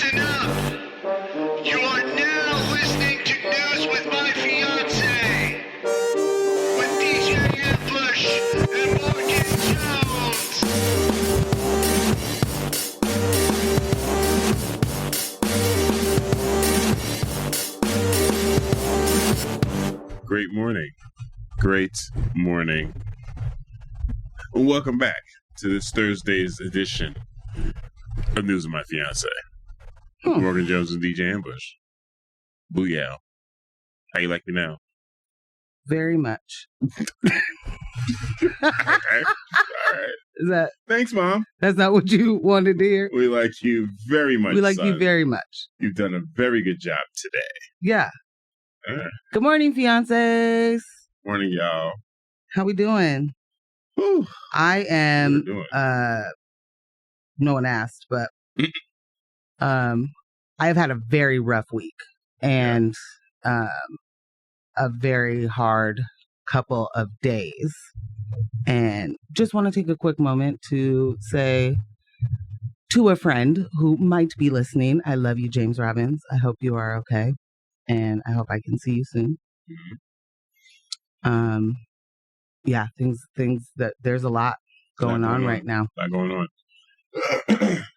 Listen up! You are now listening to News with My Fiancé with DJ Ambush and Morgan Jones. Great morning. Great morning. And welcome back to this Thursday's edition of News with My Fiancé. Morgan Jones and DJ Ambush. Booyah. How you like me now? Very much. All right. Is that? Thanks, Mom. That's not what you wanted to hear? We like you very much, We like son. you very much. You've done a very good job today. Yeah. All right. Good morning, fiancés. Morning, y'all. How we doing? Whew. I am, What are we doing? no one asked, but I've had a very rough week and a very hard couple of days. And just want to take a quick moment to say to a friend who might be listening, I love you, James Robbins. I hope you are okay. And I hope I can see you soon. Yeah, things that there's a lot going on right now. A lot going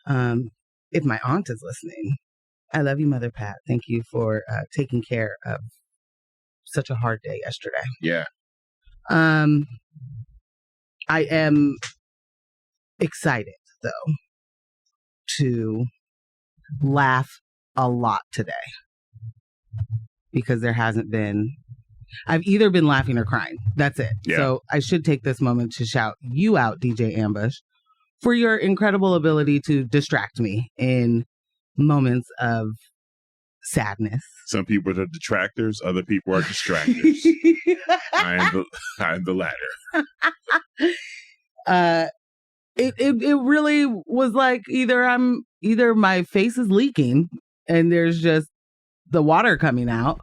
on. If my aunt is listening, I love you, Mother Pat. Thank you for taking care of such a hard day yesterday. Yeah. I am excited, though, to laugh a lot today because there hasn't been. I've either been laughing or crying. That's it. Yeah. So I should take this moment to shout you out, DJ Ambush, for your incredible ability to distract me in moments of sadness. Some people are detractors, other people are distractors. I am the latter. It really was like either my face is leaking and there's just the water coming out,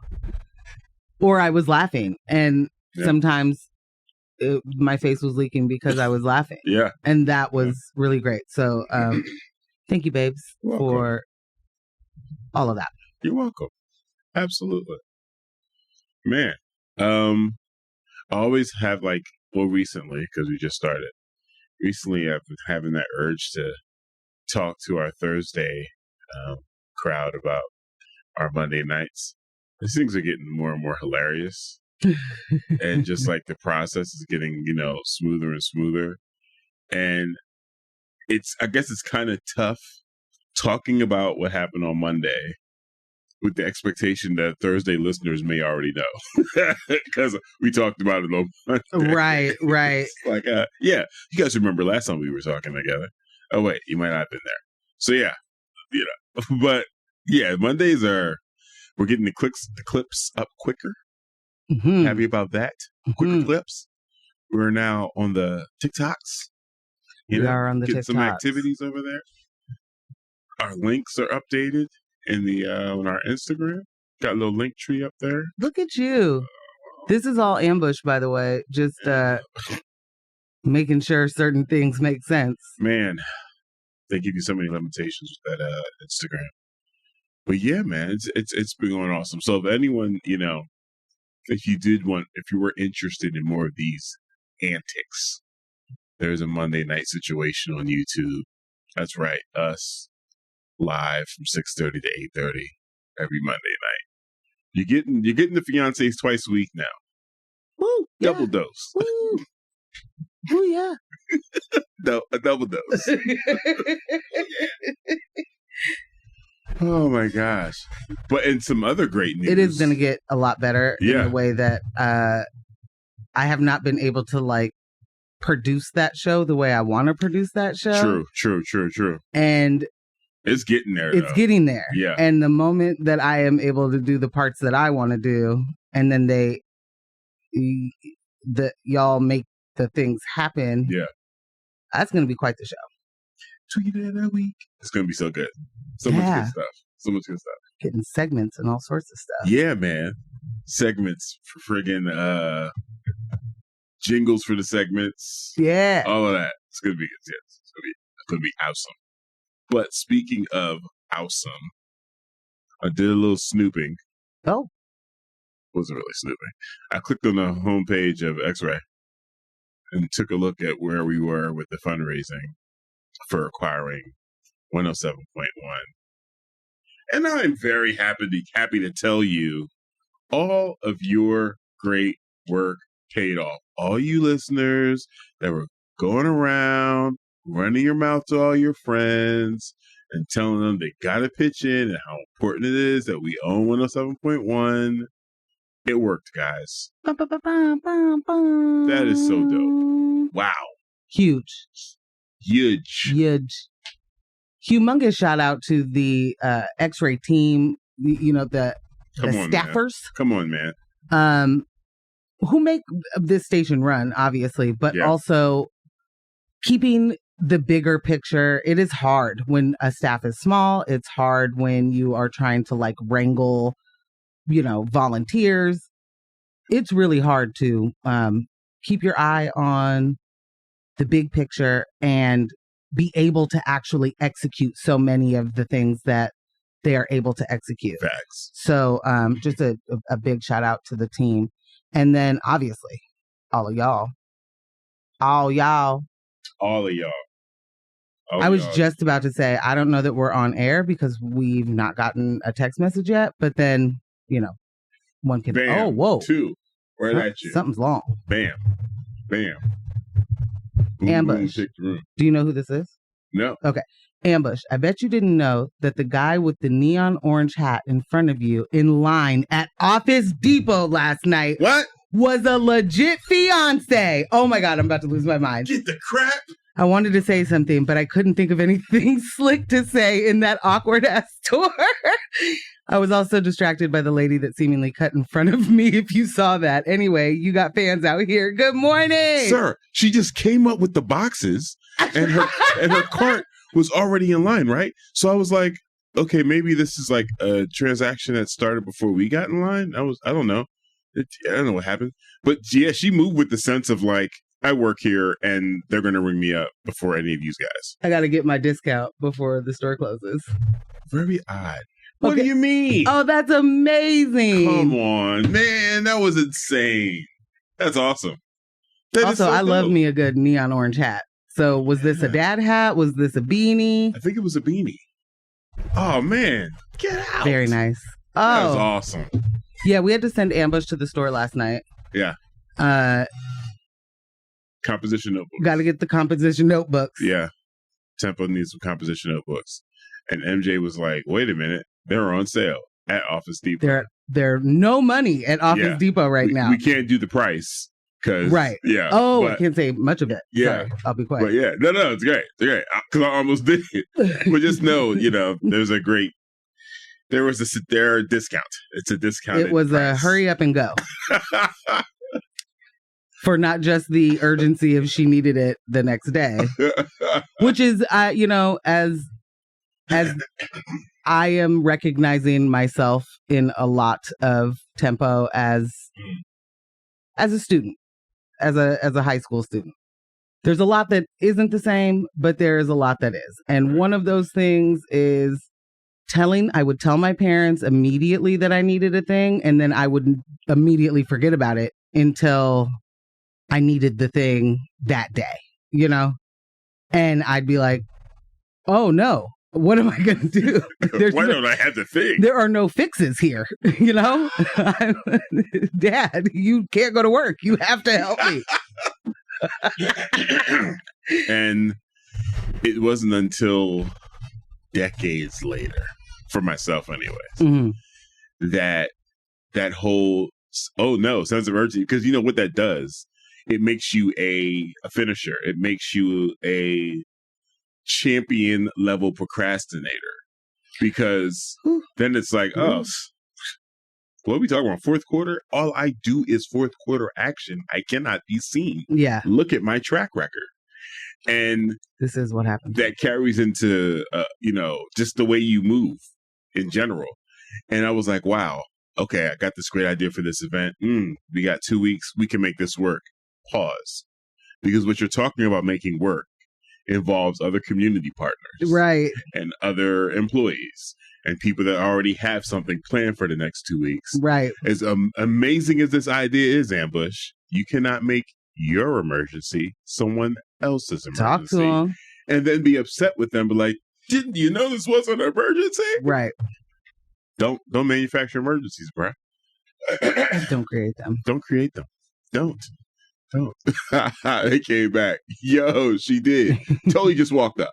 or I was laughing, and sometimes my face was leaking because I was laughing. Yeah. And that was really great. So thank you, babes, for all of that. You're welcome. Absolutely. Man, I always have recently, because we just started, recently I've been having that urge to talk to our Thursday crowd about our Monday nights. These things are getting more and more hilarious. And just like the process is getting, smoother and smoother. And I guess it's kind of tough talking about what happened on Monday with the expectation that Thursday listeners may already know. Because we talked about it on Monday. Right. It's like, yeah, you guys remember last time we were talking together. Oh, wait, you might not have been there. So, yeah, but yeah, Mondays we're getting the clips up quicker. Mm-hmm. Happy about that. Quicker clips. We're now on the TikToks. We are on the getting TikToks. Some activities over there. Our links are updated in the on our Instagram. Got a little link tree up there. Look at you. This is all ambush, by the way. Just making sure certain things make sense. Man, they give you so many limitations with that Instagram. But yeah, man, it's been going awesome. So if anyone, if you were interested in more of these antics, there's a Monday night situation on YouTube. That's right, us live from 6:30 to 8:30 every Monday night. You're getting the fiancés twice a week now. Woo, yeah. Double dose. Woo. Ooh, yeah. A double dose. Oh my gosh. But in some other great news. It is going to get a lot better in Yeah. the way that I have not been able to produce that show the way I want to produce that show. True. And it's getting there. It's getting there. Yeah. And the moment that I am able to do the parts that I want to do, and then y'all make the things happen. Yeah. That's going to be quite the show. Tweet it a week. It's going to be so good. So much good stuff. Getting segments and all sorts of stuff. Yeah, man. Segments for friggin' jingles for the segments. Yeah. All of that. It's going to be good. Yeah, it's going to be awesome. But speaking of awesome. I did a little snooping. Oh. Wasn't really snooping. I clicked on the homepage of XRAY and took a look at where we were with the fundraising for acquiring 107.1. And I'm very happy to tell you all of your great work paid off. All you listeners that were going around, running your mouth to all your friends and telling them they got to pitch in and how important it is that we own 107.1. It worked, guys. That is so dope. Wow. Huge. Humongous shout out to the X-Ray team, the staffers. Man. Come on, man. Who make this station run, obviously, but also keeping the bigger picture. It is hard when a staff is small. It's hard when you are trying to wrangle, volunteers. It's really hard to keep your eye on the big picture and be able to actually execute so many of the things that they are able to execute. Facts. So just a big shout out to the team. And then obviously all of y'all. I was just about to say, I don't know that we're on air because we've not gotten a text message yet, but then, one can, bam, oh, whoa. Two, right at you. Something's long. Bam. Boom, Ambush. boom, room. Do you know who this is? No. Okay. Ambush. I bet you didn't know that the guy with the neon orange hat in front of you in line at Office Depot last night was a legit fiancé. Oh my God, I'm about to lose my mind. Get the crap. I wanted to say something, but I couldn't think of anything slick to say in that awkward ass store. I was also distracted by the lady that seemingly cut in front of me, if you saw that. Anyway, you got fans out here. Good morning. Sir, she just came up with the boxes and her cart was already in line, right? So I was like, okay, maybe this is like a transaction that started before we got in line. I don't know. I don't know what happened. But yeah, she moved with the sense of I work here and they're going to ring me up before any of you guys. I got to get my discount before the store closes. Very odd. What do you mean? Oh, that's amazing. Come on, man. That was insane. That's awesome. Also, I love me a good neon orange hat. So was this a dad hat? Was this a beanie? I think it was a beanie. Oh, man. Get out. Very nice. Oh, that was awesome. Yeah, we had to send Ambush to the store last night. Yeah. Composition notebooks. Got to get the composition notebooks. Yeah. Tempo needs some composition notebooks. And MJ was like, wait a minute. They're on sale at Office Depot. They're no money at Office Depot now. We can't do the price. Right. Yeah. Oh, I can't say much of it. Yeah. Sorry, I'll be quiet. But yeah. No, it's great. It's great. Because I almost did it. But just know, there was a discount. It's a discount. It was price. A hurry up and go. For not just the urgency of she needed it the next day, which is, as I am recognizing myself in a lot of tempo as a student, as a high school student. There's a lot that isn't the same, but there is a lot that is. And one of those things is I would tell my parents immediately that I needed a thing, and then I would immediately forget about it until I needed the thing that day, And I'd be like, oh no, what am I going to do? Why don't I have the thing? There are no fixes here, Dad, you can't go to work. You have to help me. And it wasn't until decades later, for myself anyways, that whole, oh no, sense of urgency, because you know what that does? It makes you a finisher. It makes you a champion level procrastinator, because then it's like, oh, what are we talking about? Fourth quarter? All I do is fourth quarter action. I cannot be seen. Yeah. Look at my track record. And this is what happens. That carries into, just the way you move in general. And I was like, wow, okay, I got this great idea for this event. We got 2 weeks. We can make this work. Pause. Because what you're talking about making work involves other community partners. Right. And other employees. And people that already have something planned for the next 2 weeks. Right. As amazing as this idea is, Ambush, you cannot make your emergency someone else's emergency. Talk to them. And then be upset with them, but like, didn't you know this wasn't an emergency? Right. Don't manufacture emergencies, bro. Don't create them. Don't create them. Don't. They came back. Yo, she did. Totally just walked up.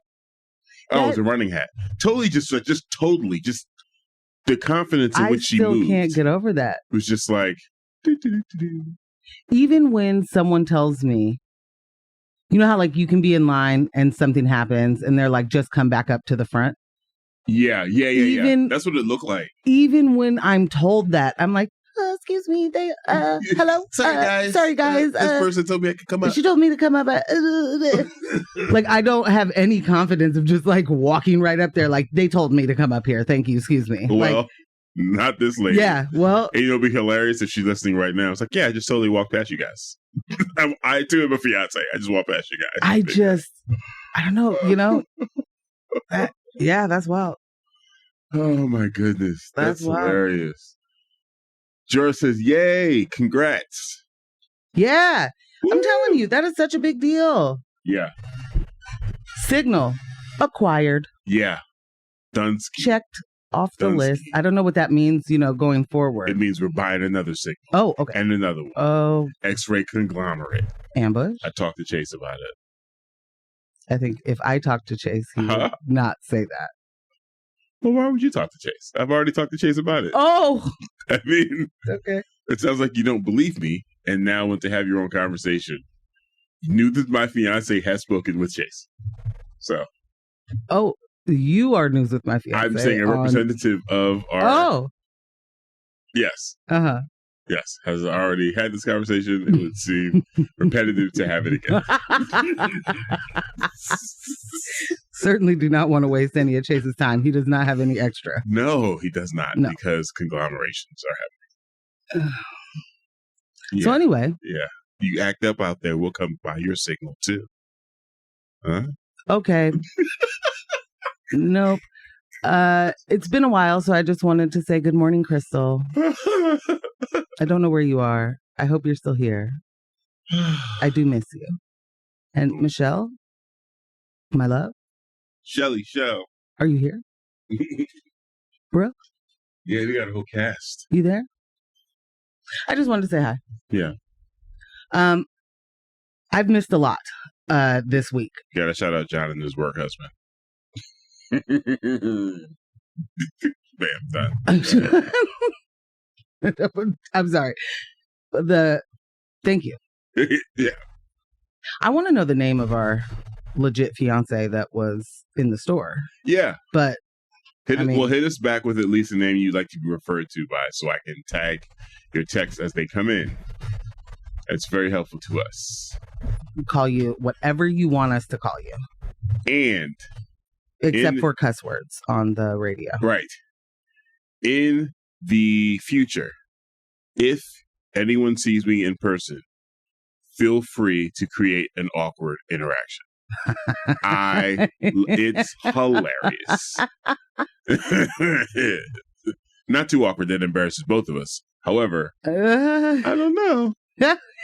Oh, it was a running hat. Totally just the confidence in which she moved. I still can't get over that. It was just like, even when someone tells me, you know how like you can be in line and something happens and they're like, just come back up to the front. Yeah. That's what it looked like. Even when I'm told that, I'm like, excuse me, hello? Sorry, guys. This person told me I could come up. She told me to come up. Like, I don't have any confidence of just like walking right up there. Like, they told me to come up here. Thank you. Excuse me. Well, like, not this lady. Yeah, well. And it'll be hilarious if she's listening right now. It's like, yeah, I just totally walked past you guys. I too am a fiance. I just walked past you guys. I don't know, that's wild. Oh my goodness. That's wild. Hilarious. Jorah says, yay, congrats. Yeah. Woo! I'm telling you, that is such a big deal. Yeah. Signal acquired. Yeah. Dunsky. Checked off the list. I don't know what that means, going forward. It means we're buying another signal. Oh, okay. And another one. Oh. XRAY conglomerate. Ambush. I talked to Chase about it. I think if I talked to Chase, he would not say that. Well, why would you talk to Chase? I've already talked to Chase about it. Oh! I mean, okay. It sounds like you don't believe me and now want to have your own conversation. You knew that my fiance has spoken with Chase. So. Oh, you are news with my fiance. I'm saying a representative of our. Oh. Yes. Uh-huh. Yes. Has already had this conversation. It would seem repetitive to have it again. Certainly do not want to waste any of Chase's time. He does not have any extra. No, he does not. No. Because conglomerations are happening. Yeah. So anyway. Yeah. You act up out there, we'll come by your signal too. Huh? Okay. Nope. It's been a while, so I just wanted to say good morning, Crystal. I don't know where you are. I hope you're still here. I do miss you. And Michelle, my love. Shelly, Shell. Are you here? Brooke? Yeah, we got a whole cast. You there? I just wanted to say hi. Yeah. I've missed a lot this week. You gotta shout out John and his work husband. Bam, done. I'm sorry. Thank you. Yeah. I want to know the name of our legit fiance that was in the store. Yeah. But hit us back with at least a name you'd like to be referred to by so I can tag your texts as they come in. It's very helpful to us. Call you whatever you want us to call you. And except for cuss words on the radio. Right. In the future, if anyone sees me in person, feel free to create an awkward interaction. It's hilarious. Not too awkward that embarrasses both of us. However, I don't know.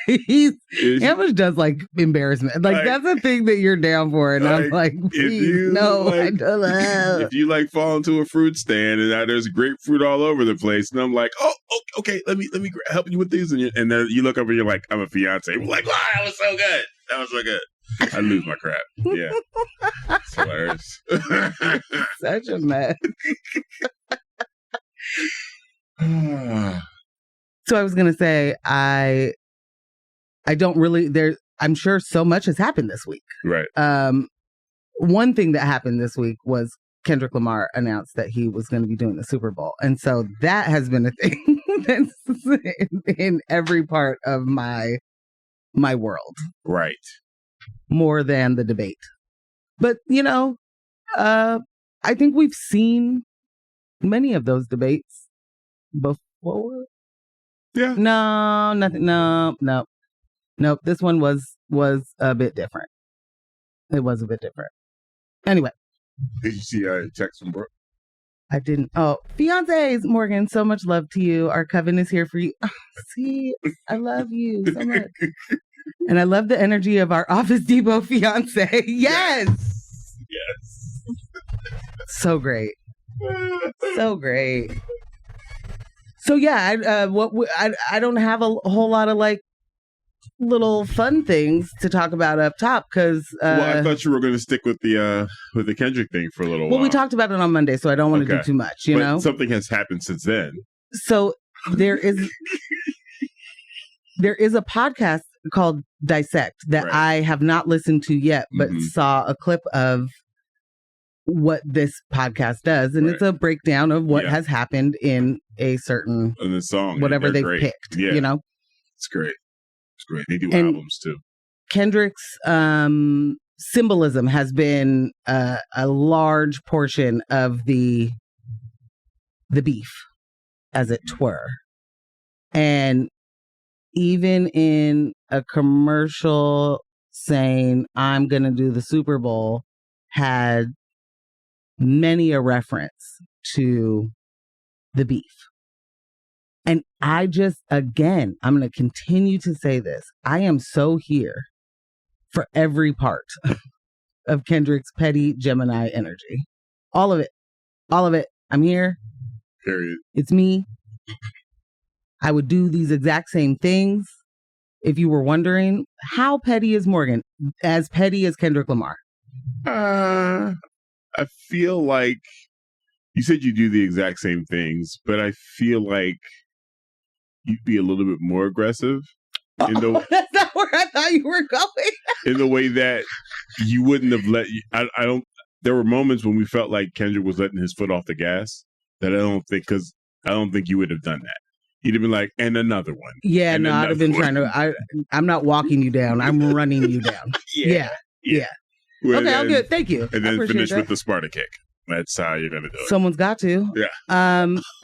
Ambush does like embarrassment. Like that's a thing that you're down for, and I'm like, please, no, I don't know. If you like fall into a fruit stand and there's grapefruit all over the place, and I'm like, oh, okay, let me help you with these, and then you look up and you're like, I'm a fiance. I'm like, wow, that was so good. That was so good. I lose my crap. Yeah, it's hilarious. Such a mess. So I was gonna say I don't really I'm sure so much has happened this week. Right. One thing that happened this week was Kendrick Lamar announced that he was going to be doing the Super Bowl. And so that has been a thing that's in every part of my world. Right. More than the debate. But, I think we've seen many of those debates before. Yeah. No, nothing. No. Nope. This one was a bit different. It was a bit different. Anyway. Did you see a text from Brooke? I didn't. Oh, fiancés, Morgan, so much love to you. Our coven is here for you. Oh, see, I love you so much. And I love the energy of our Office Depot fiancé. Yes. Yes. So great. So great. So yeah, I don't have a whole lot of like little fun things to talk about up top because well, I thought you were going to stick with the Kendrick thing for a little while. Well, we talked about it on Monday, so I don't want to do too much, you know? Something has happened since then. So there is a podcast called Dissect that I have not listened to yet, but saw a clip of what this podcast does, and it's a breakdown of what has happened in a certain in the song, whatever they've picked. You know, it's great. It's great. They do albums too. Kendrick's symbolism has been a large portion of the beef, as it were, and even in a commercial saying, "I'm going to do the Super Bowl," had many a reference to the beef. And I just, again, I'm going to continue to say this. I am so here for every part of Kendrick's petty Gemini energy. All of it. All of it. I'm here. Period. It's me. I would do these exact same things. If you were wondering, how petty is Morgan? As petty as Kendrick Lamar? I feel like you said you do the exact same things, but I feel like you'd be a little bit more aggressive. That's not where I thought you were going. In the way that you wouldn't have let you. I don't. There were moments when we felt like Kendrick was letting his foot off the gas. That I don't think you would have done that. You'd have been like, and another one. Yeah, no, I'd have been trying to. I'm not walking you down. I'm running you down. Yeah. Okay, I'll do it. Thank you. And then finish with the Sparta kick. That's how you're going to do it. Someone's got to. Yeah.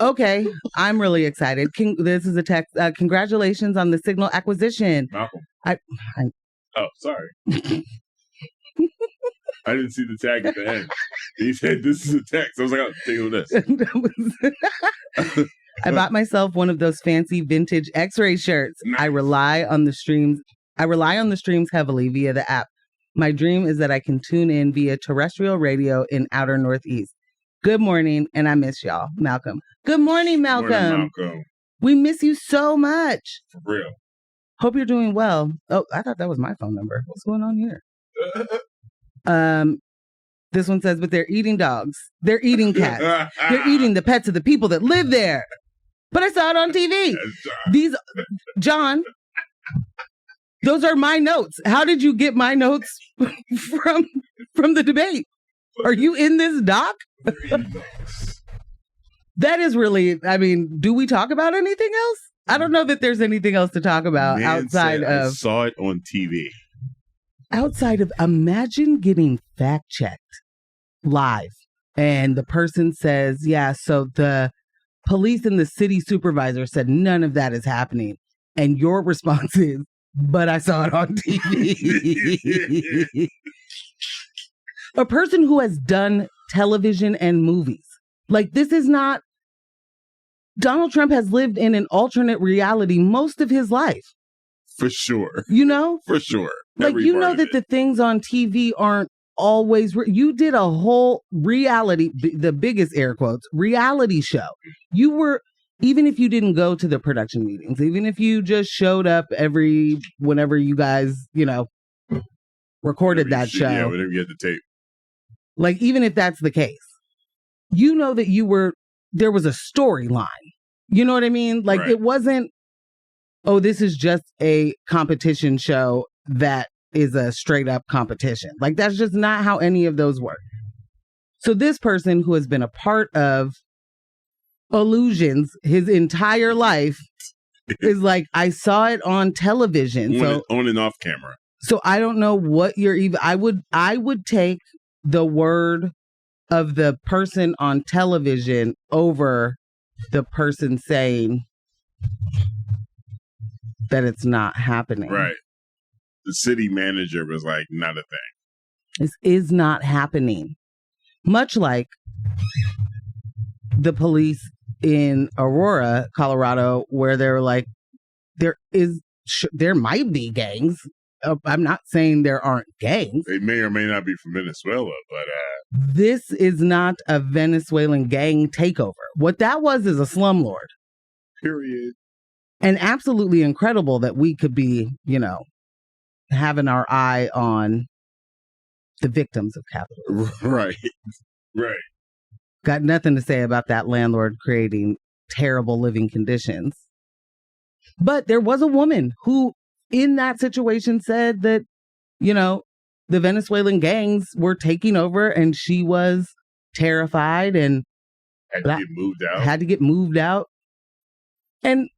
Okay. I'm really excited. This is a text. Congratulations on the Signal acquisition. Malcolm. Oh, sorry. I didn't see the tag at the end. He said, this is a text. I was like, oh, take this. I bought myself one of those fancy vintage X-ray shirts. Nice. I rely on the streams heavily via the app. My dream is that I can tune in via terrestrial radio in outer Northeast. Good morning, and I miss y'all. Malcolm. Good morning, Malcolm. Morning, Malcolm. We miss you so much. For real. Hope you're doing well. Oh, I thought that was my phone number. What's going on here? This one says, but they're eating dogs. They're eating cats. They're eating the pets of the people that live there. But I saw it on TV. John, those are my notes. How did you get my notes from the debate? Are you in this doc? That is really, I mean, do we talk about anything else? I don't know that there's anything else to talk about outside of... I saw it on TV. Outside of, imagine getting fact-checked live. And the person says, yeah, so the police and the city supervisor said none of that is happening. And your response is, but I saw it on TV. A person who has done television and movies. Like, this is not... Donald Trump has lived in an alternate reality most of his life. For sure. You know? For sure. Like, you know that the things on TV aren't always... You did a whole reality, the biggest air quotes, reality show. You were... Even if you didn't go to the production meetings, even if you just showed up whenever you guys, you know, recorded that show. Yeah, whenever you had the tape. Like, even if that's the case, you know that there was a storyline. You know what I mean? Like, It wasn't, oh, this is just a competition show that is a straight up competition. Like, that's just not how any of those work. So this person who has been a part of illusions his entire life is like, I saw it on television. On and off camera. So I don't know what you're even... I would take the word of the person on television over the person saying that it's not happening. Right. The city manager was like, not a thing. This is not happening. Much like the police in Aurora, Colorado, where they're like, there might be gangs. I'm not saying there aren't gangs. They may or may not be from Venezuela, but this is not a Venezuelan gang takeover. What that was is a slumlord. Period. And absolutely incredible that we could be, having our eye on the victims of capitalism. Right. Right. Got nothing to say about that landlord creating terrible living conditions. But there was a woman who, in that situation, said that, the Venezuelan gangs were taking over and she was terrified and had to get moved out. And,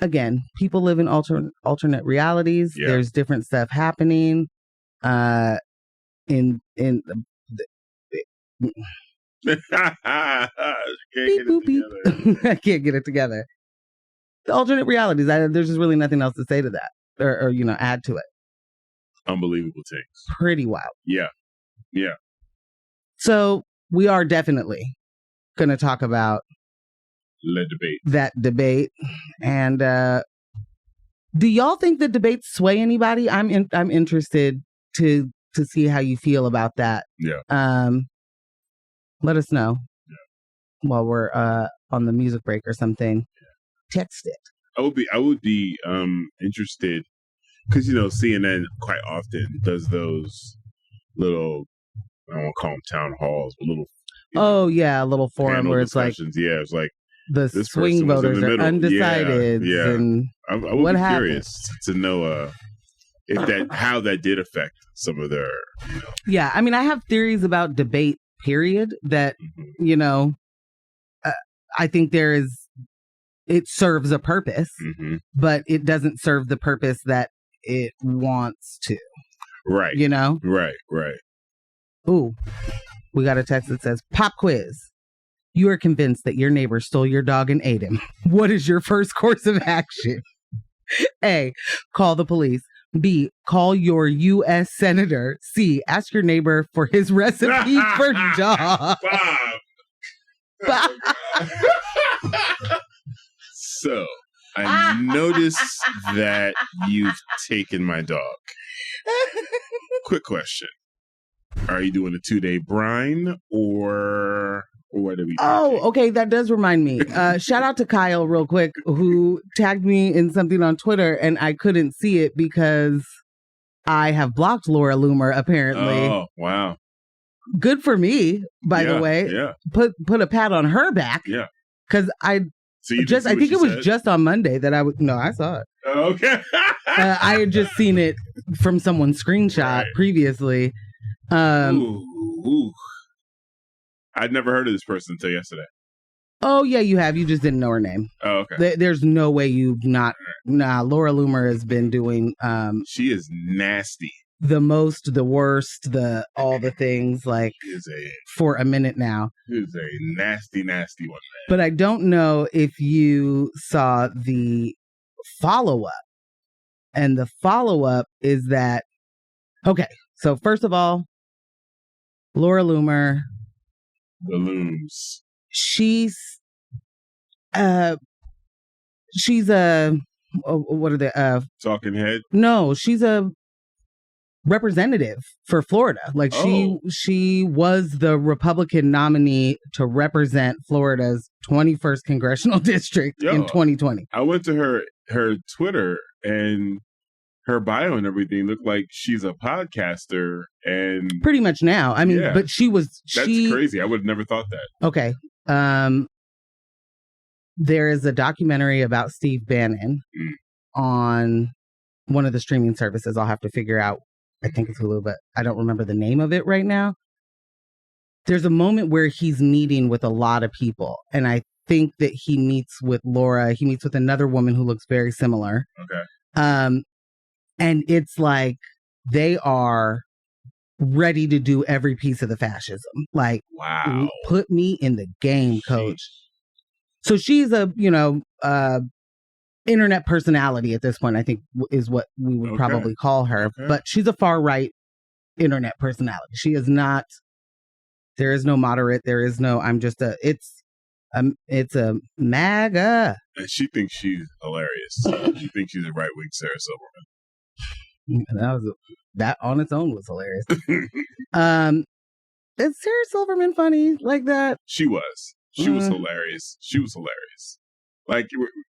again, people live in alternate realities. Yeah. There's different stuff happening. In Can't beep, boop, beep. I can't get it together. The alternate realities. There's just really nothing else to say to that, or add to it. Unbelievable things. Pretty wild. Yeah. Yeah. So we are definitely going to talk about that debate. And do y'all think the debates sway anybody? I'm interested to see how you feel about that. Yeah. Let us know while we're on the music break or something. Text it. I would be interested because CNN quite often does those little, I won't call them town halls, but little a little forum where it's like it's like the swing voters are undecided. Yeah. And I would be curious to know if how that did affect some of their Yeah, I mean, I have theories about debate period that I think it serves a purpose, but it doesn't serve the purpose that it wants to. Right. Right. Ooh, we got a text that says, "Pop quiz. You are convinced that your neighbor stole your dog and ate him. What is your first course of action? A, call the police. B, call your U.S. Senator. C, ask your neighbor for his recipe for dog." Bob. So, I noticed that you've taken my dog. Quick question. Are you doing a 2-day brine or what are we thinking? Okay. That does remind me. Shout out to Kyle real quick, who tagged me in something on Twitter and I couldn't see it because I have blocked Laura Loomer, apparently. Oh, wow. Good for me, by the way. Yeah. Put a pat on her back. Yeah. Because I think it was just on Monday that I saw it. Oh, okay. I had just seen it from someone's screenshot previously. Ooh. I'd never heard of this person until yesterday. Oh, yeah, you have. You just didn't know her name. Oh, okay. There's no way you've not. Nah, Laura Loomer has been doing. She is nasty. The most, the worst, all the things, like, for a minute now. She is a nasty, nasty one, man. But I don't know if you saw the follow-up. And the follow-up is that, okay, so first of all, Laura Loomer. The Looms. She's a what are they? Talking head? No, she's a representative for Florida. Like she was the Republican nominee to represent Florida's 21st congressional district in 2020. I went to her Twitter and her bio and everything looked like she's a podcaster and pretty much now. I mean, but that's crazy. I would have never thought that. Okay. There is a documentary about Steve Bannon on one of the streaming services. I'll have to figure out. I think it's Hulu, but I don't remember the name of it right now. There's a moment where he's meeting with a lot of people. And I think that he meets with Laura. He meets with another woman who looks very similar. Okay. And it's like they are ready to do every piece of the fascism. Like, wow, put me in the game, coach. So she's a, internet personality at this point, I think is what we would probably call her. Okay. But she's a far right internet personality. She is not. There is no moderate. There is no. I'm just a. It's a MAGA. And she thinks she's hilarious. She thinks she's a right wing Sarah Silverman. That on its own was hilarious. Is Sarah Silverman funny like that? She was. She was hilarious. She was hilarious. Like,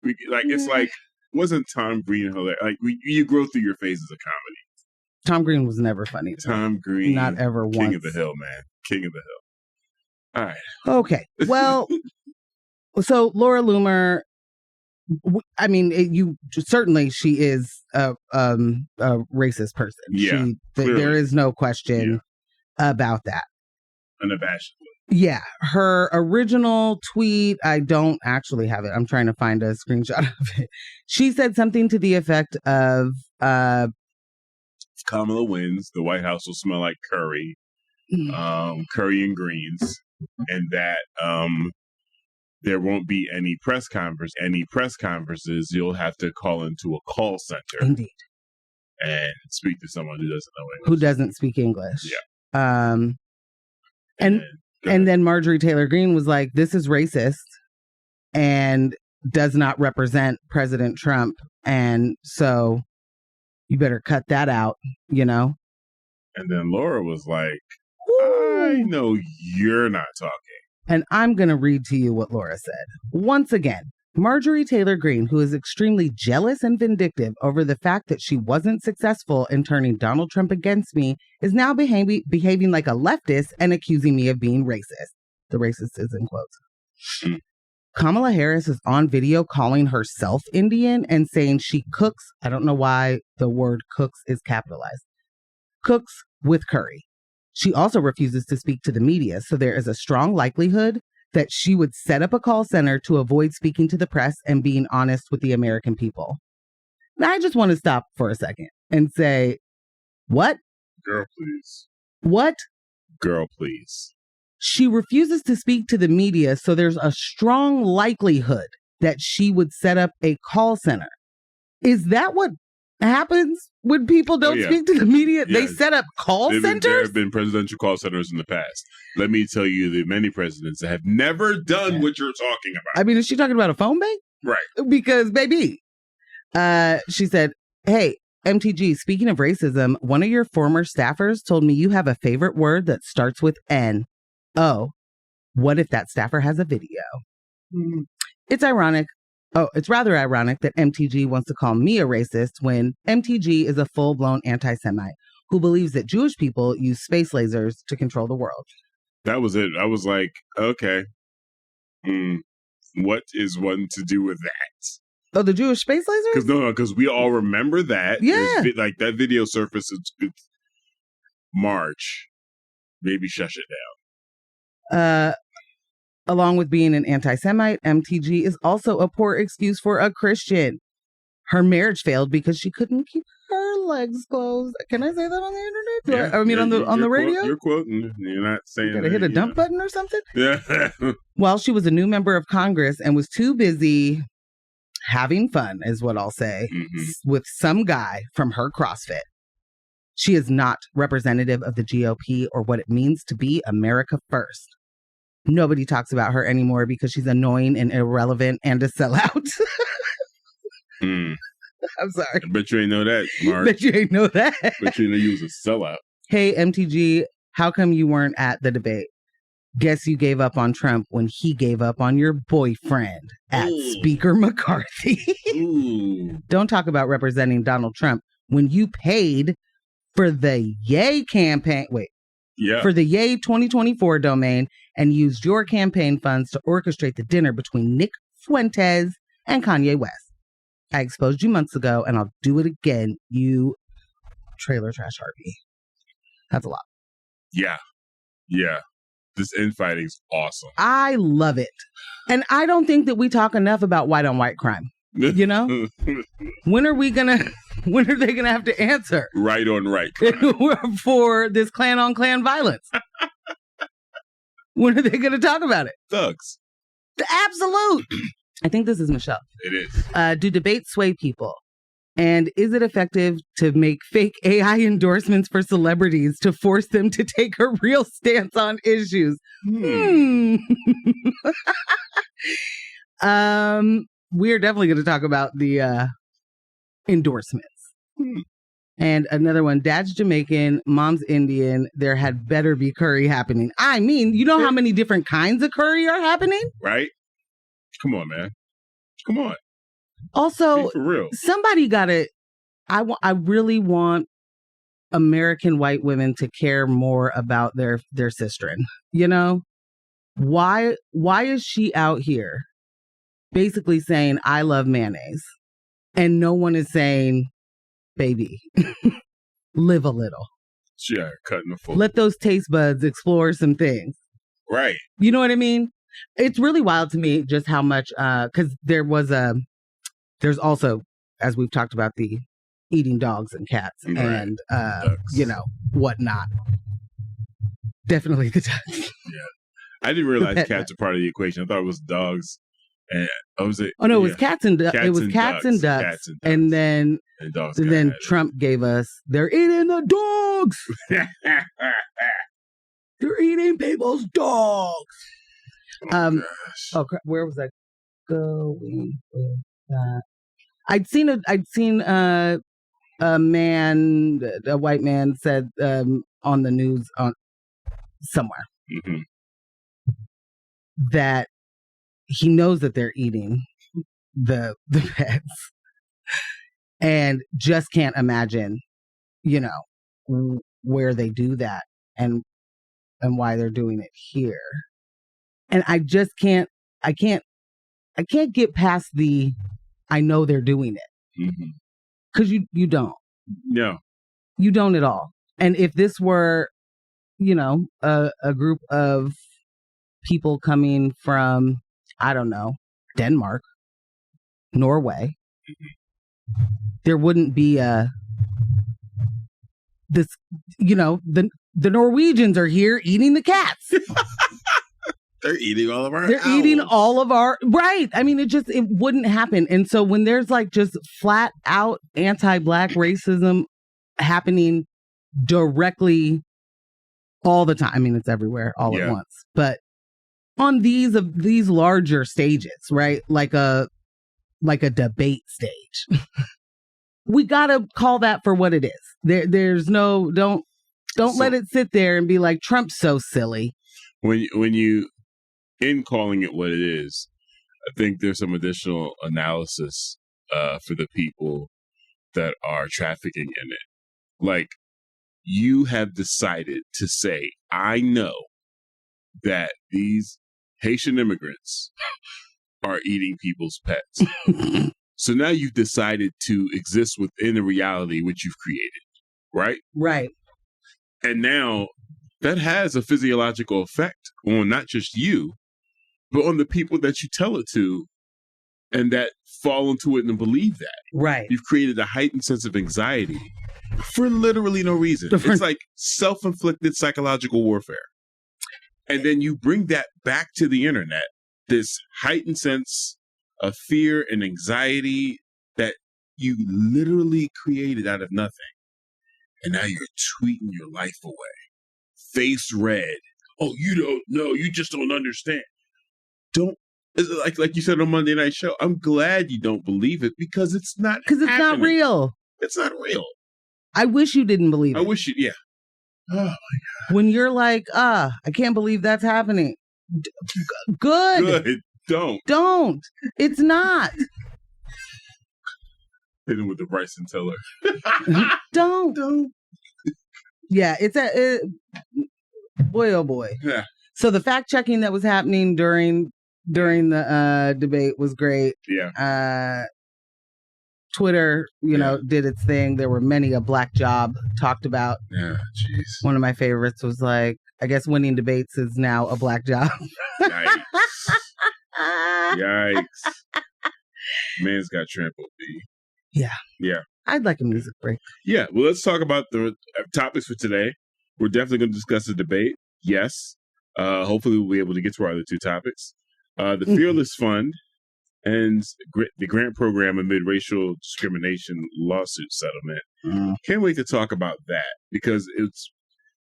it's like, wasn't Tom Green hilarious? Like, you grow through your phases of comedy. Tom Green was never funny. Tom Green, not ever once. King of the Hill, man. King of the Hill. All right. Okay. Well, so Laura Loomer. I mean, she is a racist person. Yeah, there is no question about that. Unabashedly. Yeah, her original tweet, I don't actually have it. I'm trying to find a screenshot of it. She said something to the effect of, if Kamala wins, the White House will smell like curry, curry and greens, and that there won't be any press conferences. You'll have to call into a call center. Indeed. And speak to someone who doesn't know English. Who doesn't speak English. Yeah. And then Marjorie Taylor Greene was like, this is racist and does not represent President Trump. And so you better cut that out, you know? And then Laura was like, I know you're not talking. And I'm going to read to you what Laura said. Once again, Marjorie Taylor Greene, who is extremely jealous and vindictive over the fact that she wasn't successful in turning Donald Trump against me, is now behaving like a leftist and accusing me of being racist. The racist is in quotes. Kamala Harris is on video calling herself Indian and saying she cooks. I don't know why the word cooks is capitalized. Cooks with curry. She also refuses to speak to the media, so there is a strong likelihood that she would set up a call center to avoid speaking to the press and being honest with the American people. Now, I just want to stop for a second and say, what? Girl, please. What? Girl, please. She refuses to speak to the media, so there's a strong likelihood that she would set up a call center. Is that what happens when people don't speak to the media? Yeah. They set up call centers? There have been presidential call centers in the past. Let me tell you the many presidents that have never done what you're talking about. I mean, is she talking about a phone bank? Right. Because, baby, she said, hey, MTG, speaking of racism, one of your former staffers told me you have a favorite word that starts with N. Oh, what if that staffer has a video? It's ironic. Oh, it's rather ironic that MTG wants to call me a racist when MTG is a full-blown anti-Semite who believes that Jewish people use space lasers to control the world. That was it. I was like, okay. What is one to do with that? Oh, the Jewish space lasers? Because we all remember that. Yeah. Like that video surfaced in March. Maybe shush it down. Along with being an anti-Semite, MTG is also a poor excuse for a Christian. Her marriage failed because she couldn't keep her legs closed. Can I say that on the internet? Yeah, I mean, on the radio? You're quoting. You're not saying gotta hit a dump button or something? Yeah. While she was a new member of Congress and was too busy having fun, is what I'll say, with some guy from her CrossFit. She is not representative of the GOP or what it means to be America first. Nobody talks about her anymore because she's annoying and irrelevant and a sellout. I'm sorry. Bet you ain't know that, Mark. Bet you ain't know that. Bet you know you was a sellout. Hey, MTG, how come you weren't at the debate? Guess you gave up on Trump when he gave up on your boyfriend at Speaker McCarthy. Don't talk about representing Donald Trump when you paid for the Yayyyy campaign. For the Yayyyy 2024 domain and used your campaign funds to orchestrate the dinner between Nick Fuentes and Kanye West. I exposed you months ago and I'll do it again, you trailer trash Harvey. That's a lot. Yeah. This infighting's awesome. I love it. And I don't think that we talk enough about white on white crime. You know? When are they gonna have to answer? Right on right crime. For this clan on clan violence? When are they gonna talk about it? Thugs. The absolute. I think this is Michelle. It is. Do debates sway people? And is it effective to make fake AI endorsements for celebrities to force them to take a real stance on issues? We're definitely going to talk about the endorsements. And another one, Dad's Jamaican, Mom's Indian. There had better be curry happening. I mean, you know how many different kinds of curry are happening? Right? Come on, man. Come on. Also, be for real. Somebody got to, I really want American white women to care more about their sisterin. You know? Why is she out here basically saying, I love mayonnaise? And no one is saying, baby, live a little. Yeah, cutting the fool. Let those taste buds explore some things. Right. You know what I mean? It's really wild to me just how much, because there's also, as we've talked about, the eating dogs and cats and, you know, whatnot. Definitely the ducks. Yeah. I didn't realize cats are part of the equation. I thought it was dogs. And it was cats and ducks. It was cats and ducks. And then Trump gave us, they're eating the dogs. They're eating people's dogs. Where was I going with that? I'd seen a white man said on the news somewhere that he knows that they're eating the pets and just can't imagine, you know, where they do that and why they're doing it here. And I just can't get past the, I know they're doing it. Because you don't. No. You don't at all. And if this were, you know, a group of people coming from, I don't know, Denmark, Norway, there wouldn't be this, you know, the Norwegians are here eating the cats. They're eating all of our eating all of our, right. I mean, it wouldn't happen. And so when there's like just flat out anti-Black racism happening directly all the time, I mean, it's everywhere all at once, but on these larger stages, right? Like a debate stage. We gotta call that for what it is. There's no, don't let it sit there and be like, Trump's so silly. When you, in calling it what it is, I think there's some additional analysis for the people that are trafficking in it. Like, you have decided to say, I know that these Haitian immigrants are eating people's pets. So now you've decided to exist within a reality which you've created, right? Right. And now that has a physiological effect on not just you, but on the people that you tell it to and that fall into it and believe that. Right. You've created a heightened sense of anxiety for literally no reason. It's like self-inflicted psychological warfare. And then you bring that back to the internet, this heightened sense of fear and anxiety that you literally created out of nothing. And now you're tweeting your life away. Face red. Oh, you don't know. You just don't understand. Like you said on Monday Night Show, I'm glad you don't believe it because it's not not real. It's not real. I wish you didn't believe it. I wish you, yeah. Oh, my God. When you're like, I can't believe that's happening. Good. Don't. It's not. Hit him with the Bryson Tiller. Don't. Yeah, boy, oh boy. Yeah. So the fact checking that was happening during the debate was great. Yeah. Twitter, you know, did its thing. There were many a black job talked about. Yeah, jeez. One of my favorites was like, I guess winning debates is now a black job. Yikes. Yikes. Man's got trampled, B. Yeah. Yeah. I'd like a music break. Yeah. Well, let's talk about the topics for today. We're definitely going to discuss the debate. Yes. Hopefully we'll be able to get to our other two topics. The Fearless Fund and the grant program amid racial discrimination lawsuit settlement. Can't wait to talk about that because it's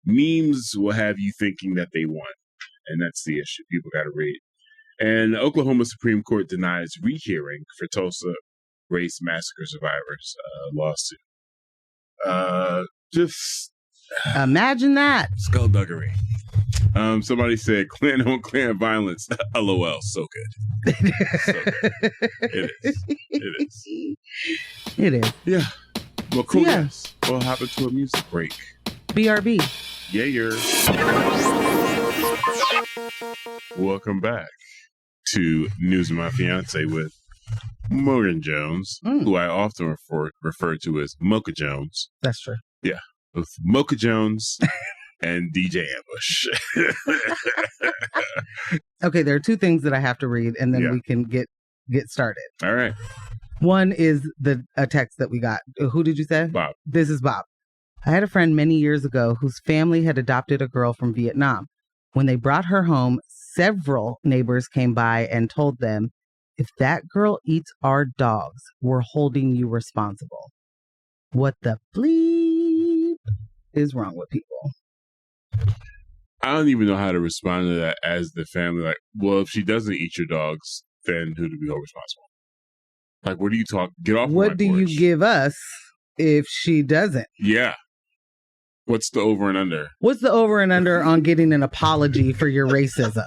memes will have you thinking that they won, and that's the issue. People got to read. And the Oklahoma Supreme Court denies rehearing for Tulsa race massacre survivors lawsuit. Just imagine that skullduggery. Somebody said clan on clan violence. LOL. So good. So good. It is. It is. It is. Yeah. Well, cool. Yeah. Guys. We'll hop into a music break. BRB. Yayyyy. Welcome back to News of My Fiancé with Morgan Jones, who I often refer to as Mocha Jones. That's true. Yeah. With Mocha Jones and DJ Ambush. Okay, there are two things that I have to read, and then we can get started. All right. One is a text that we got. Who did you say? Bob. This is Bob. I had a friend many years ago whose family had adopted a girl from Vietnam. When they brought her home, several neighbors came by and told them, if that girl eats our dogs, we're holding you responsible. What the bleep is wrong with people? I don't even know how to respond to that as the family. Like, well, if she doesn't eat your dogs, then who do we hold responsible? Like, what do you talk? Get off. What do you give us if she doesn't? Yeah. What's the over and under? What's the over and under on getting an apology for your racism?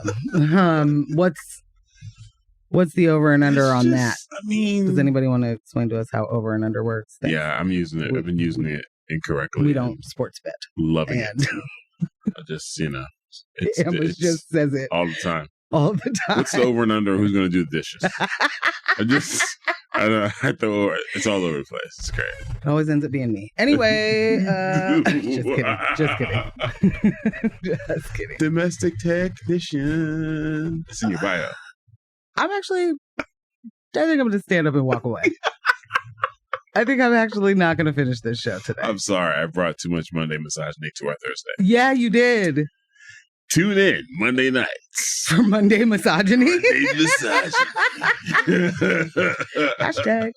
What's the over and under on that? I mean, does anybody want to explain to us how over and under works? Yeah, I'm using it. I've been using it incorrectly. We don't sports bet. Loving it. I just, it just says it all the time. All the time. What's the over and under? Who's going to do the dishes? I throw it's all over the place. It's great. It always ends up being me. Anyway, just kidding. Just kidding. Domestic technician. It's in your bio. I think I'm going to stand up and walk away. I think I'm actually not going to finish this show today. I'm sorry. I brought too much Monday misogyny to our Thursday. Yeah, you did. Tune in Monday nights. For Monday misogyny? Monday misogyny. Hashtag.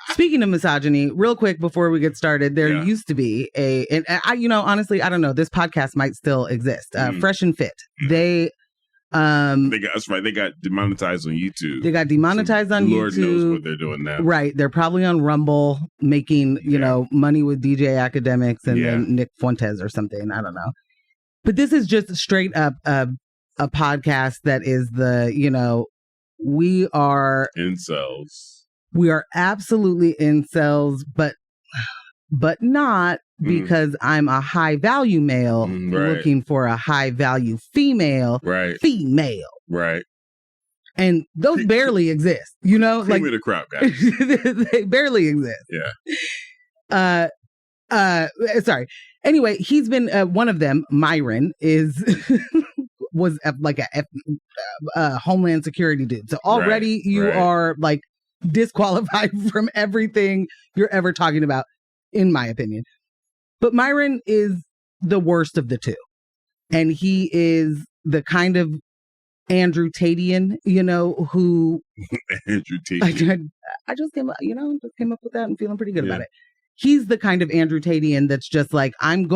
Speaking of misogyny, real quick before we get started, there used to be honestly, I don't know. This podcast might still exist. Fresh and Fit. They that's right. They got demonetized on YouTube. They got demonetized on Lord YouTube. Lord knows what they're doing now. Right. They're probably on Rumble making, money with DJ Academics and then Nick Fuentes or something. I don't know. But this is just straight up a podcast that is we are incels. We are absolutely incels, but not because I'm a high value male looking for a high value female. Right. Female. Right. And those barely exist, like with a crowd, guys. They barely exist. Yeah. Sorry. Anyway, he's been one of them. Myron was like a Homeland Security dude. So already you are like disqualified from everything you're ever talking about, in my opinion. But Myron is the worst of the two, and he is the kind of Andrew Tatian, who Andrew Tatian. I just came up with that and feeling pretty good about it. He's the kind of Andrew Tatian that's just like, I'm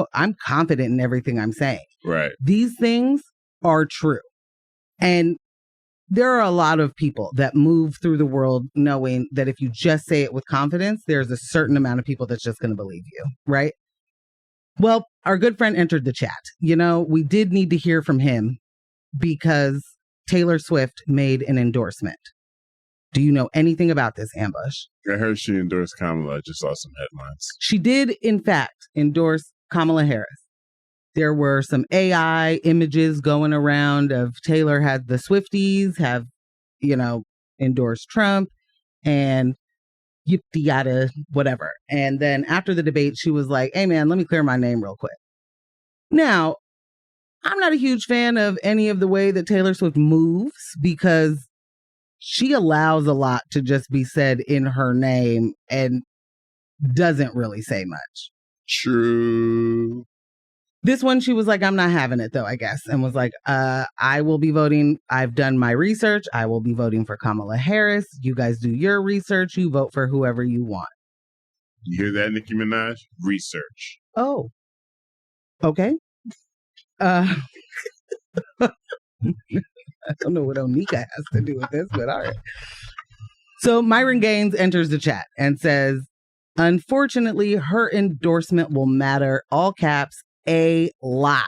confident in everything I'm saying. Right. These things are true. And there are a lot of people that move through the world knowing that if you just say it with confidence, there's a certain amount of people that's just going to believe you. Right. Well, our good friend entered the chat. We did need to hear from him because Taylor Swift made an endorsement. Do you know anything about this, Ambush? I heard she endorsed Kamala. I just saw some headlines. She did, in fact, endorse Kamala Harris. There were some AI images going around of Taylor had the Swifties have, endorsed Trump and yada, whatever. And then after the debate, she was like, hey, man, let me clear my name real quick. Now, I'm not a huge fan of any of the way that Taylor Swift moves because she allows a lot to just be said in her name and doesn't really say much. True. This one, she was like, I'm not having it, though, I guess. And was like, I will be voting. I've done my research. I will be voting for Kamala Harris. You guys do your research. You vote for whoever you want. You hear that, Nicki Minaj? Research. Oh. Okay. I don't know what Onika has to do with this, but all right. So Myron Gaines enters the chat and says, unfortunately, her endorsement will matter, all caps, a lot.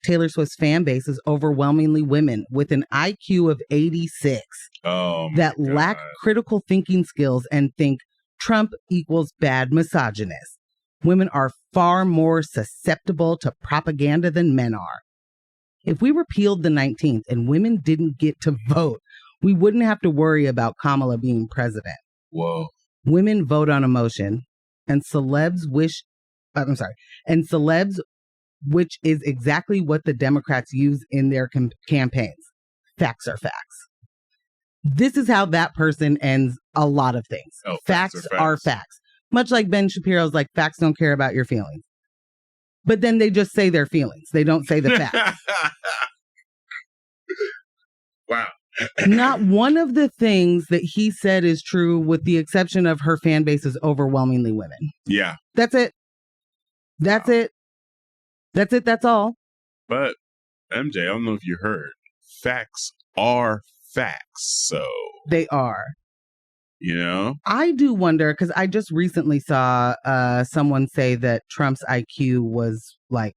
Taylor Swift's fan base is overwhelmingly women with an IQ of 86 that lack critical thinking skills and think Trump equals bad misogynist. Women are far more susceptible to propaganda than men are. If we repealed the 19th and women didn't get to vote, we wouldn't have to worry about Kamala being president. Whoa. Women vote on emotion, and celebs, which is exactly what the Democrats use in their campaigns. Facts are facts. This is how that person ends a lot of things. Oh, facts are facts. Much like Ben Shapiro's like, facts don't care about your feelings. But then they just say their feelings. They don't say the facts. Wow. Not one of the things that he said is true, with the exception of her fan base is overwhelmingly women. Yeah. That's it. That's it. That's it. That's all. But, MJ, I don't know if you heard. Facts are facts. So. They are. You know? I do wonder, because I just recently saw someone say that Trump's IQ was like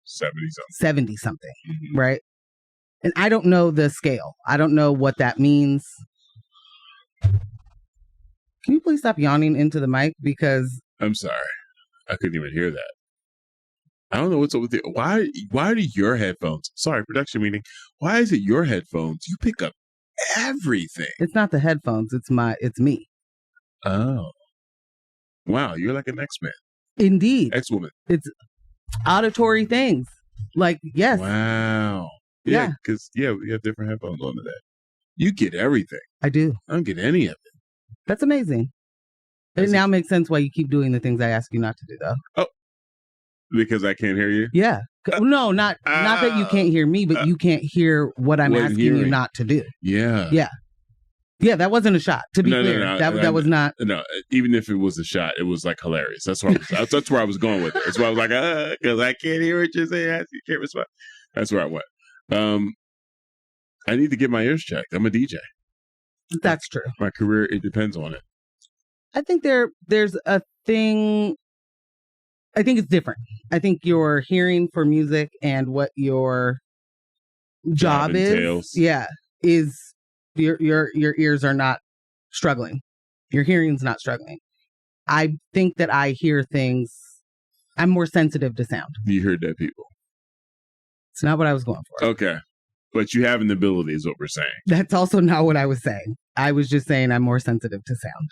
70 something, mm-hmm. right? And I don't know the scale. I don't know what that means. Can you please stop yawning into the mic? Because I'm sorry. I couldn't even hear that. I don't know what's up with it. Why do your headphones? Sorry, production meeting. Why is it your headphones? You pick up everything. It's not the headphones. It's me. Oh. Wow. You're like an X-Man. Indeed. X-woman. It's auditory things. Like, yes. Wow. Yeah, because, we have different headphones on today. You get everything. I do. I don't get any of it. That's amazing. It now makes sense why you keep doing the things I ask you not to do, though. Oh, because I can't hear you? Yeah. No, not that you can't hear me, but you can't hear what I'm asking you not to do. Yeah. Yeah. Yeah, that wasn't a shot, to be clear. No, that was not. No, even if it was a shot, it was like hilarious. That's where I was going with it. That's why I was like, because I can't hear what you're saying. You can't respond. That's where I went. I need to get my ears checked. I'm a DJ. That's true. My career, it depends on it. I think there's a thing. I think it's different. I think your hearing for music and what your job entails. is your ears are not struggling. Your hearing's not struggling. I think that I hear things. I'm more sensitive to sound. You heard that, people. It's not what I was going for. Okay. But you have an ability is what we're saying. That's also not what I was saying. I was just saying I'm more sensitive to sound.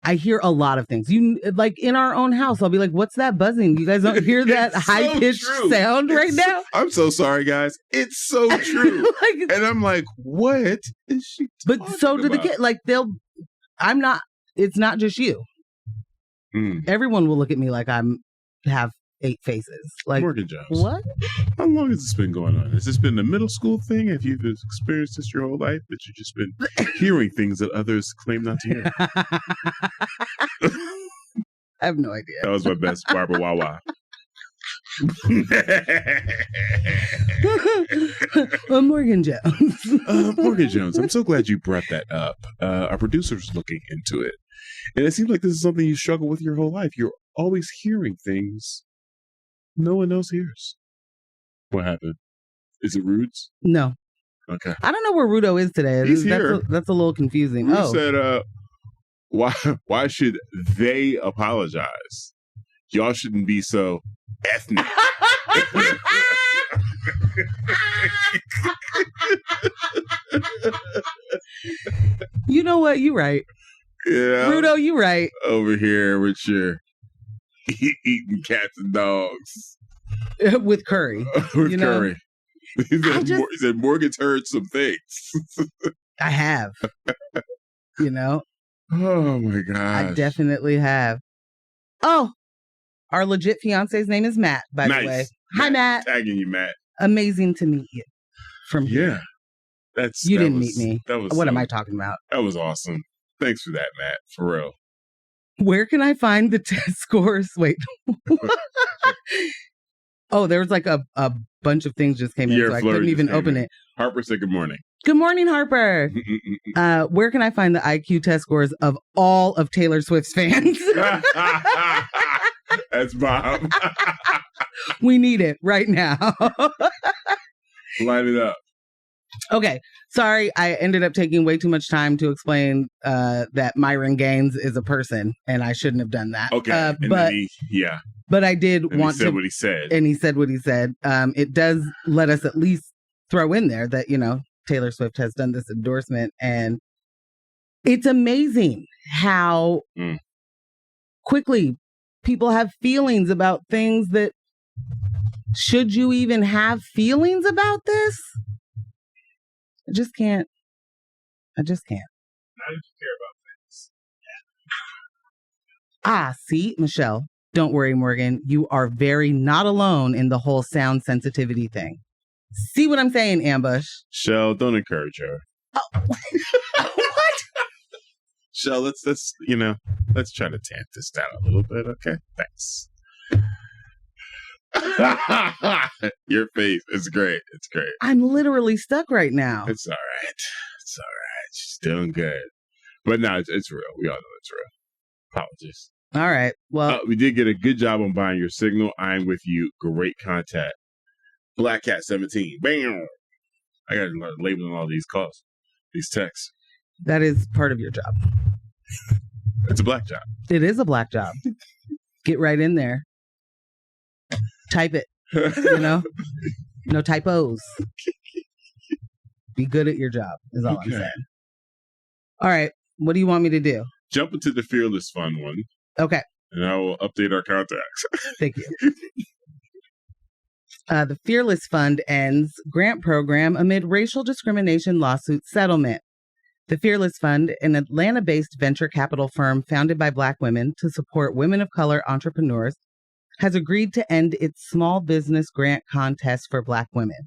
I hear a lot of things. You like in our own house, I'll be like, what's that buzzing? You guys don't hear that high-pitched sound right now? I'm so sorry, guys. It's so true. And I'm like, what is she talking But so do the about? kids. Like it's not just you. Everyone will look at me like have 8 faces. Like, Morgan Jones. What? How long has this been going on? Has this been a middle school thing? Have you experienced this your whole life? That you've just been hearing things that others claim not to hear? I have no idea. That was my best Barbara Wawa. Morgan Jones. Morgan Jones, I'm so glad you brought that up. Our producer's looking into it. And it seems like this is something you struggle with your whole life. You're always hearing things no one else hears. What happened? Is it Rudes? No. Okay. I don't know where Rudo is today. He's here. That's a little confusing. Rude said, why should they apologize? Y'all shouldn't be so ethnic. You know what? You're right. Yeah. Rudo, you're right. Over here with your eating cats and dogs. With curry. With curry. He said Morgan's heard some things. I have. Oh my God. I definitely have. Oh, our legit fiance's name is Matt, by the way. Hi, Matt. Tagging you, Matt. Amazing to meet you. From here. You didn't meet me. What am I talking about? That was awesome. Thanks for that, Matt. For real. Where can I find the test scores? Wait. Oh, there was like a bunch of things just came in, so I couldn't even open it. Harper said good morning. Good morning, Harper. Where can I find the IQ test scores of all of Taylor Swift's fans? That's Bob. We need it right now. Line it up. Okay. Sorry, I ended up taking way too much time to explain that Myron Gaines is a person, and I shouldn't have done that. Okay. But I did want to. He said what he said. And he said what he said. It does let us at least throw in there that, Taylor Swift has done this endorsement, and it's amazing how quickly people have feelings about things that, should you even have feelings about this? I just can't. Not if you care about things. See, Michelle, don't worry, Morgan. You are very not alone in the whole sound sensitivity thing. See what I'm saying, Ambush? Shell, don't encourage her. Oh. What? Shell, let's try to tamp this down a little bit, okay? Thanks. Your face is great. It's great. I'm literally stuck right now. It's all right. She's doing good. But no, it's real. We all know it's real. Apologies. All right. Well, we did get a good job on buying your signal. I'm with you. Great contact. Black Cat 17. Bam. I got to labeling all these calls, these texts. That is part of your job. It's a black job. It is a black job. Get right in there. Type it. No typos. Be good at your job is all I'm saying. All right. What do you want me to do? Jump into the Fearless Fund one. Okay. And I will update our contacts. Thank you. The Fearless Fund ends grant program amid racial discrimination lawsuit settlement. The Fearless Fund, an Atlanta-based venture capital firm founded by Black women to support women of color entrepreneurs, has agreed to end its small business grant contest for Black women.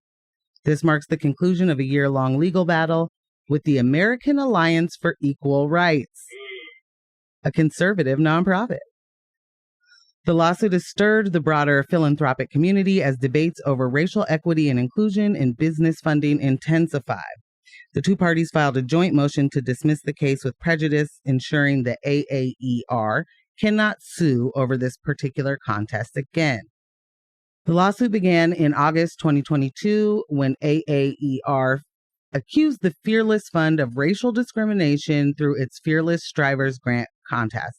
This marks the conclusion of a year-long legal battle with the American Alliance for Equal Rights, a conservative nonprofit. The lawsuit has stirred the broader philanthropic community as debates over racial equity and inclusion in business funding intensify. The two parties filed a joint motion to dismiss the case with prejudice, ensuring the AAER cannot sue over this particular contest again. The lawsuit began in August 2022 when AAER accused the Fearless Fund of racial discrimination through its Fearless Strivers Grant contest,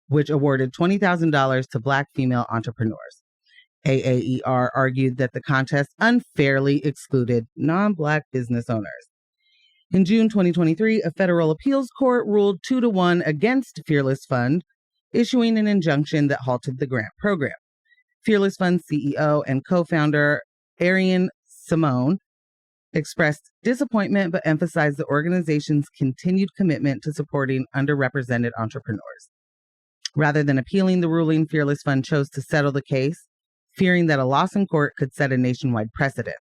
which awarded $20,000 to Black female entrepreneurs. AAER argued that the contest unfairly excluded non-Black business owners. In June 2023, a federal appeals court ruled 2-1 against Fearless Fund, issuing an injunction that halted the grant program. Fearless Fund CEO and co-founder Arian Simone expressed disappointment but emphasized the organization's continued commitment to supporting underrepresented entrepreneurs. Rather than appealing the ruling, Fearless Fund chose to settle the case, fearing that a loss in court could set a nationwide precedent.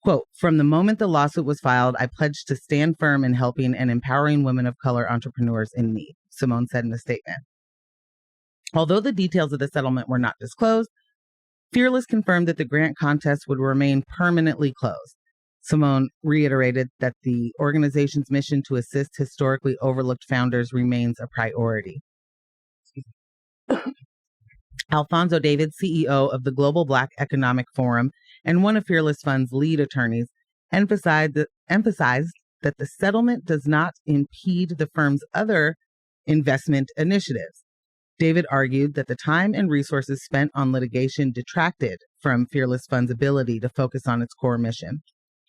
Quote, "From the moment the lawsuit was filed, I pledged to stand firm in helping and empowering women of color entrepreneurs in need," Simone said in a statement. Although the details of the settlement were not disclosed, Fearless confirmed that the grant contest would remain permanently closed. Simone reiterated that the organization's mission to assist historically overlooked founders remains a priority. Alfonso David, CEO of the Global Black Economic Forum and one of Fearless Fund's lead attorneys, emphasized that the settlement does not impede the firm's other investment initiatives. David argued that the time and resources spent on litigation detracted from Fearless Fund's ability to focus on its core mission.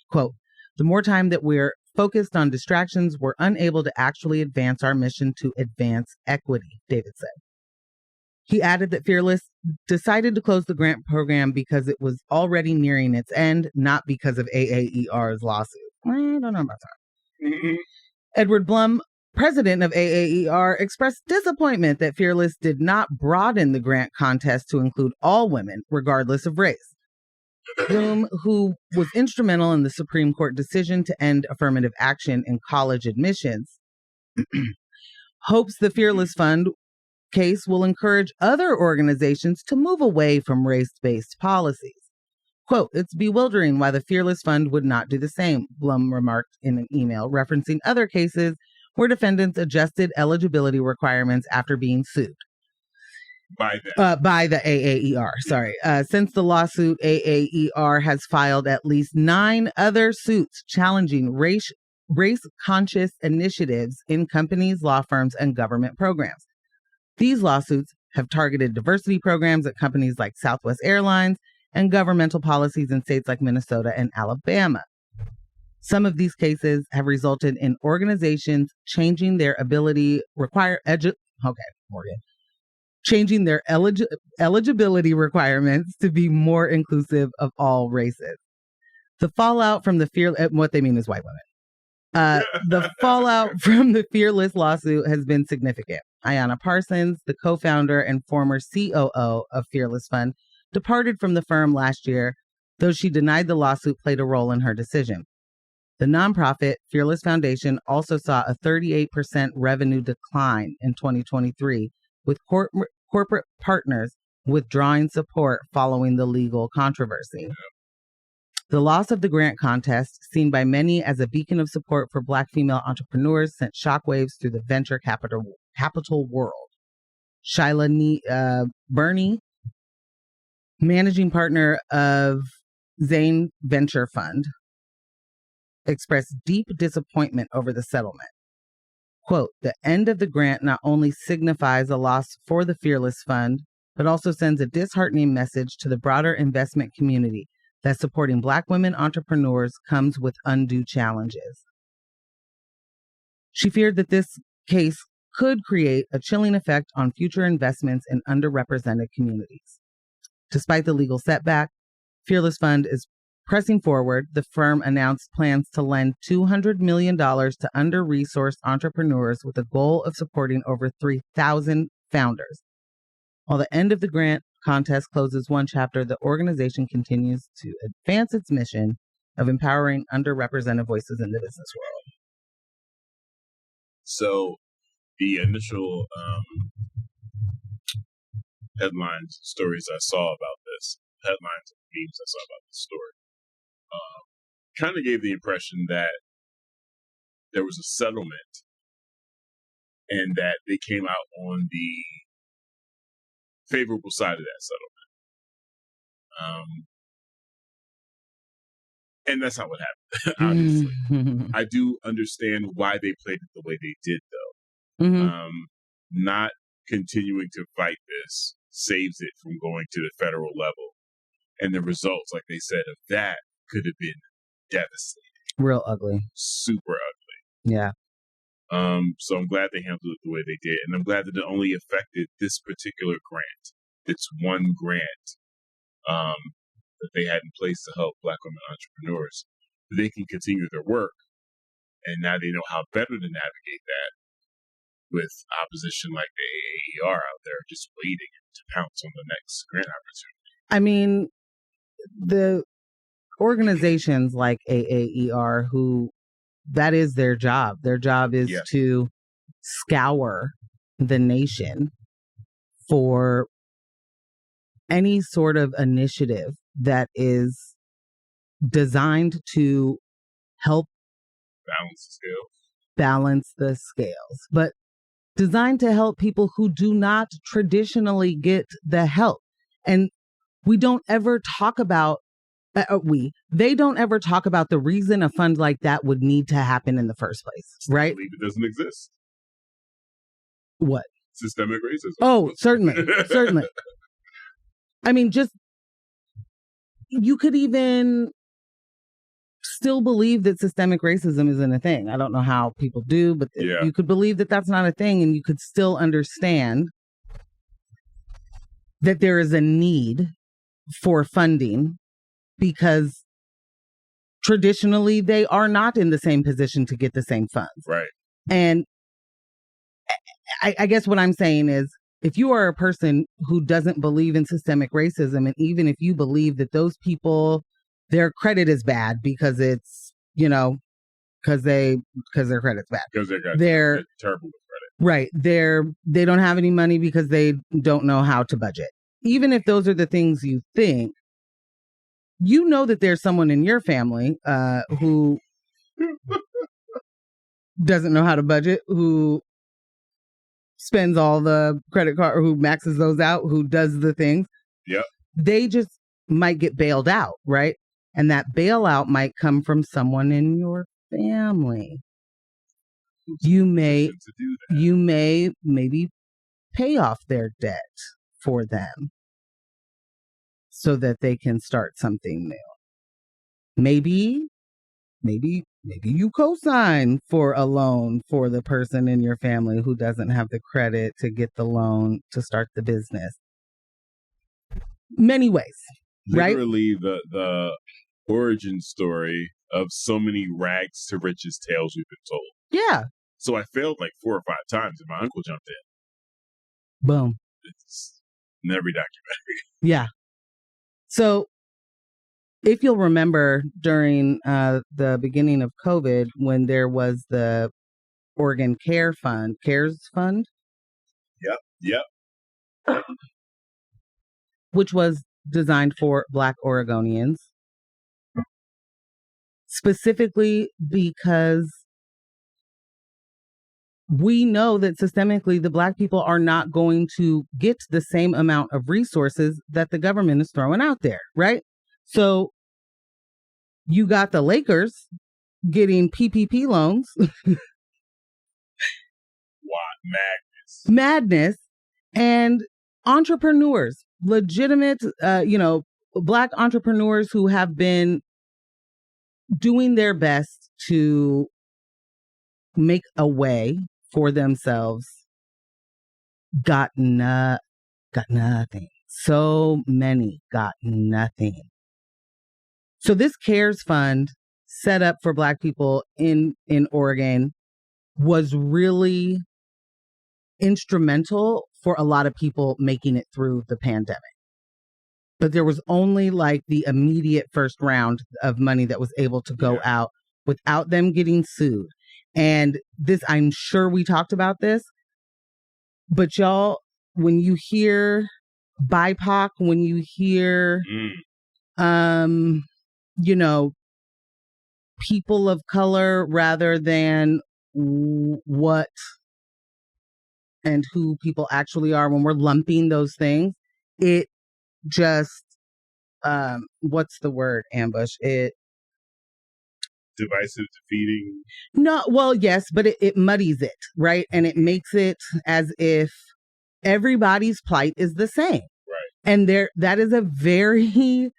Quote, "The more time that we're focused on distractions, we're unable to actually advance our mission to advance equity," David said. He added that Fearless decided to close the grant program because it was already nearing its end, not because of AAER's lawsuit. I don't know about that. Mm-hmm. Edward Blum, president of AAER, expressed disappointment that Fearless did not broaden the grant contest to include all women, regardless of race. Bloom, who was instrumental in the Supreme Court decision to end affirmative action in college admissions, hopes the Fearless Fund case will encourage other organizations to move away from race-based policies. Quote, "It's bewildering why the Fearless Fund would not do the same," Blum remarked in an email referencing other cases where defendants adjusted eligibility requirements after being sued. By the AAER, sorry. Since the lawsuit, AAER has filed at least 9 other suits challenging race-conscious initiatives in companies, law firms, and government programs. These lawsuits have targeted diversity programs at companies like Southwest Airlines and governmental policies in states like Minnesota and Alabama. Some of these cases have resulted in organizations changing their changing their eligibility requirements to be more inclusive of all races. The fallout from what they mean is white women. The fallout from the Fearless lawsuit has been significant. Ayanna Parsons, the co-founder and former COO of Fearless Fund, departed from the firm last year, though she denied the lawsuit played a role in her decision. The nonprofit Fearless Foundation also saw a 38% revenue decline in 2023, with corporate partners withdrawing support following the legal controversy. The loss of the grant contest, seen by many as a beacon of support for Black female entrepreneurs, sent shockwaves through the venture capital world. Shyla Burney, managing partner of Zane Venture Fund, expressed deep disappointment over the settlement. Quote, "The end of the grant not only signifies a loss for the Fearless Fund, but also sends a disheartening message to the broader investment community that supporting Black women entrepreneurs comes with undue challenges." She feared that this case could create a chilling effect on future investments in underrepresented communities. Despite the legal setback, Fearless Fund is pressing forward. The firm announced plans to lend $200 million to under-resourced entrepreneurs with a goal of supporting over 3,000 founders. While the end of the grant contest closes one chapter, the organization continues to advance its mission of empowering underrepresented voices in the business world. So the initial headlines, stories I saw about this, headlines and memes I saw about this story, kind of gave the impression that there was a settlement and that they came out on the favorable side of that settlement. And that's not what happened, obviously. I do understand why they played it the way they did, though. Not continuing to fight this saves it from going to the federal level. And the results, like they said, of that could have been devastating. Real ugly. Super ugly. Yeah. So I'm glad they handled it the way they did. And I'm glad that it only affected this particular grant. It's one grant that they had in place to help Black women entrepreneurs. They can continue their work. And now they know how better to navigate that with opposition like the AAER out there just waiting to pounce on the next grant opportunity. I mean, the organizations like AAER, who that is their job. Their job is to scour the nation for any sort of initiative that is designed to help balance the scales, but designed to help people who do not traditionally get the help. And we don't ever talk about they don't ever talk about the reason a fund like that would need to happen in the first place, right? I believe it doesn't exist. What? Systemic racism. Oh, certainly. Certainly. I mean, just, you could even still believe that systemic racism isn't a thing. I don't know how people do, but you could believe that that's not a thing, and you could still understand that there is a need for funding because traditionally they are not in the same position to get the same funds. Right. And I guess what I'm saying is if you are a person who doesn't believe in systemic racism, and even if you believe that those people, their credit is bad because it's, because their credit's bad. Because they're terrible with credit. Right. They don't have any money because they don't know how to budget. Even if those are the things you think, that there's someone in your family who doesn't know how to budget, who spends all the credit card, or who maxes those out, who does the things. Yep. They just might get bailed out, right? And that bailout might come from someone in your family. You may maybe pay off their debt for them so that they can start something new. Maybe you co-sign for a loan for the person in your family who doesn't have the credit to get the loan to start the business. Many ways, right? Literally the origin story of so many rags to riches tales we've been told. Yeah. So I failed like 4 or 5 times and my uncle jumped in. Boom. It's in every documentary. Yeah. So if you'll remember during the beginning of COVID, when there was the Oregon CARES Fund. Yep. Which was designed for Black Oregonians. Specifically because we know that systemically the Black people are not going to get the same amount of resources that the government is throwing out there, right? So you got the Lakers getting PPP loans. What madness. And entrepreneurs, legitimate, Black entrepreneurs who have been doing their best to make a way for themselves, got nothing. So many got nothing. So this CARES Fund set up for Black people in Oregon was really instrumental for a lot of people making it through the pandemic. But there was only like the immediate first round of money that was able to go out without them getting sued. And this, I'm sure we talked about this, but y'all, when you hear BIPOC, when you hear, people of color rather than what and who people actually are, when we're lumping those things, it just, what's the word, Ambush? It divisive, defeating. No, well, yes, but it muddies it, right? And it makes it as if everybody's plight is the same. Right. And that is a very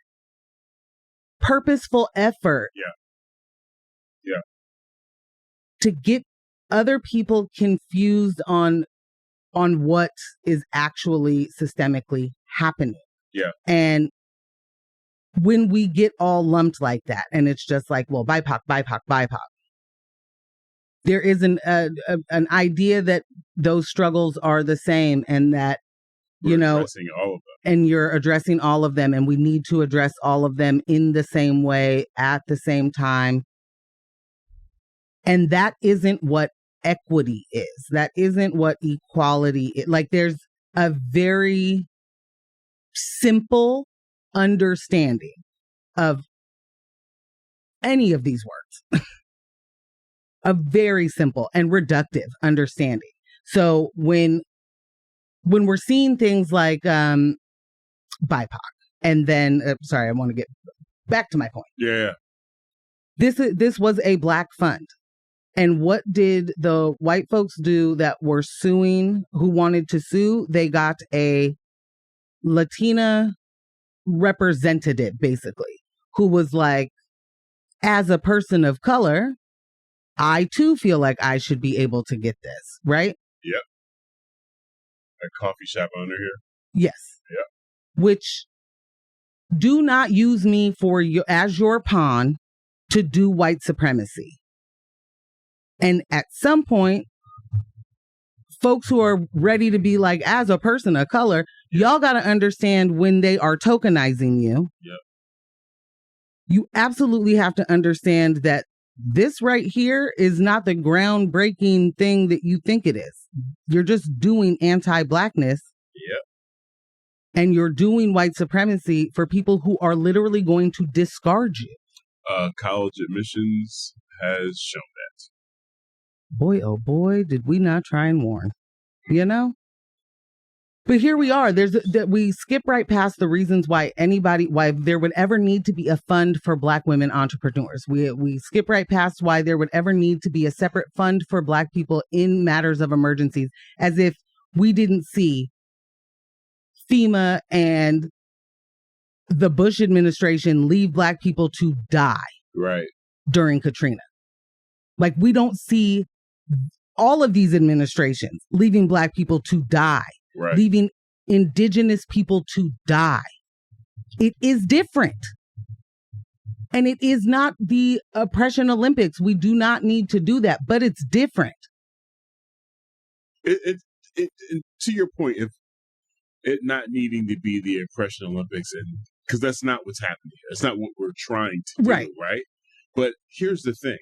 purposeful effort. Yeah. To get other people confused on what is actually systemically happening. Yeah. And when we get all lumped like that, and it's just like, well, BIPOC, there is an idea that those struggles are the same, and that addressing all of them. And you're addressing all of them, and we need to address all of them in the same way at the same time. And that isn't what equity is. That isn't what equality is. Like, there's a very simple understanding of any of these words. A very simple and reductive understanding. So when we're seeing things like BIPOC, and then sorry, I want to get back to my point. Yeah. This was a Black fund. And what did the white folks do that were suing, who wanted to sue? They got a Latina representative, basically, who was like, as a person of color, I too feel like I should be able to get this, right? Yep. A coffee shop owner here. Yes. Yep. Which, do not use me as your pawn to do white supremacy. And at some point, folks who are ready to be like, as a person of color, y'all got to understand when they are tokenizing you. Yep. You absolutely have to understand that this right here is not the groundbreaking thing that you think it is. You're just doing anti-blackness. Yep. And you're doing white supremacy for people who are literally going to discard you. College admissions has shown that. Boy, oh boy, did we not try and warn, you know? But here we are. We skip right past the reasons why there would ever need to be a fund for Black women entrepreneurs. We skip right past why there would ever need to be a separate fund for Black people in matters of emergencies, as if we didn't see FEMA and the Bush administration leave Black people to die during Katrina. Like, we don't see all of these administrations leaving Black people to die, leaving indigenous people to die. It is different. And it is not the oppression Olympics. We do not need to do that, but it's different. It to your point, if it not needing to be the oppression Olympics, and because that's not what's happening. That's not what we're trying to do, right? But here's the thing.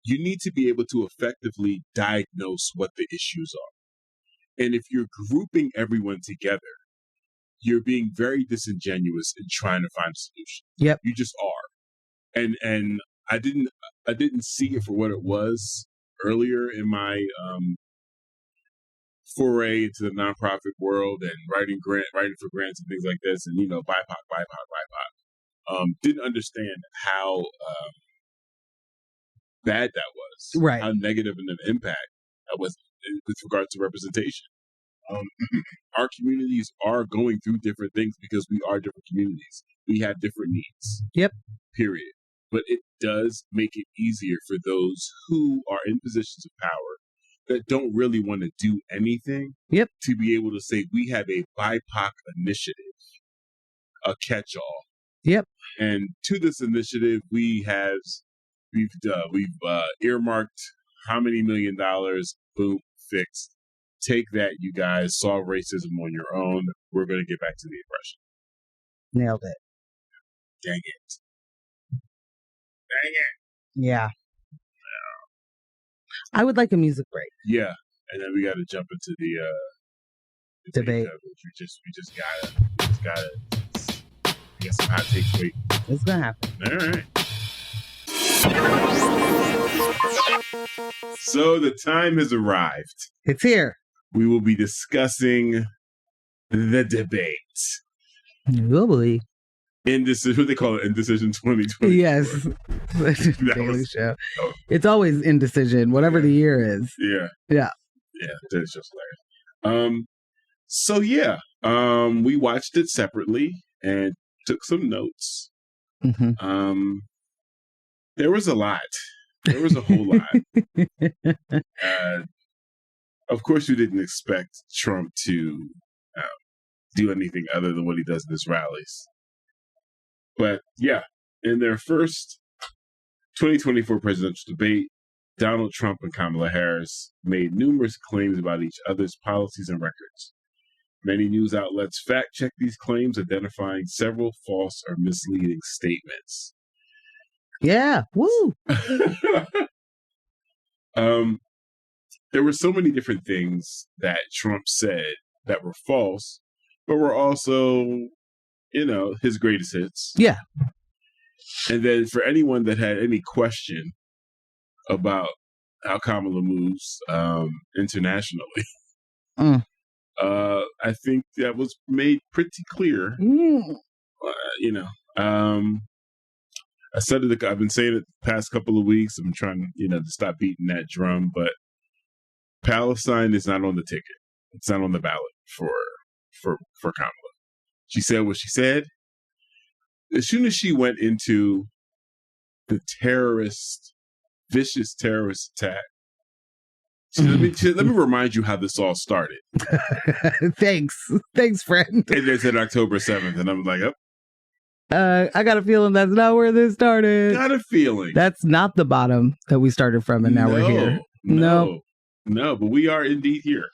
You need to be able to effectively diagnose what the issues are. And if you're grouping everyone together, you're being very disingenuous in trying to find a solution. Yep. You just are. And I didn't see it for what it was earlier in my foray into the nonprofit world and writing for grants and things like this, and BIPOC. Didn't understand how bad that was, how negative an impact that was with regards to representation. Our communities are going through different things because we are different communities. We have different needs. Yep. Period. But it does make it easier for those who are in positions of power that don't really want to do anything. Yep. To be able to say, we have a BIPOC initiative, a catch-all. Yep. And to this initiative, we've earmarked how many $1 million, boom, fixed. Take that, you guys. Solve racism on your own. We're going to get back to the oppression. Nailed it. Dang it. Yeah. I would like a music break. Yeah. And then we got to jump into the debate. We just gotta get some hot takes. Wait. It's going to happen. All right. So the time has arrived. It's here. We will be discussing the debate. Globally. Indecision, what they call it, Indecision 2020. Yes. Daily show. It's always indecision, whatever the year is. Yeah. Yeah. Yeah, that's just hilarious. So yeah, we watched it separately and took some notes. Mm-hmm. There was a lot. There was a whole lot. Of course, you didn't expect Trump to do anything other than what he does in his rallies. But yeah, in their first 2024 presidential debate, Donald Trump and Kamala Harris made numerous claims about each other's policies and records. Many news outlets fact-checked these claims, identifying several false or misleading statements. Yeah, woo! There were so many different things that Trump said that were false, but were also, his greatest hits. Yeah. And then for anyone that had any question about how Kamala moves internationally, I think that was made pretty clear. I said it. I've been saying it the past couple of weeks. I'm trying, to stop beating that drum. But Palestine is not on the ticket. It's not on the ballot for Kamala. She said what she said. As soon as she went into the vicious terrorist attack. Let me remind you how this all started. Thanks, friend. And they said October 7th, and I'm like, I got a feeling that's not where this started. Got a feeling. That's not the bottom that we started from, and now we're here. No. No, but we are indeed here.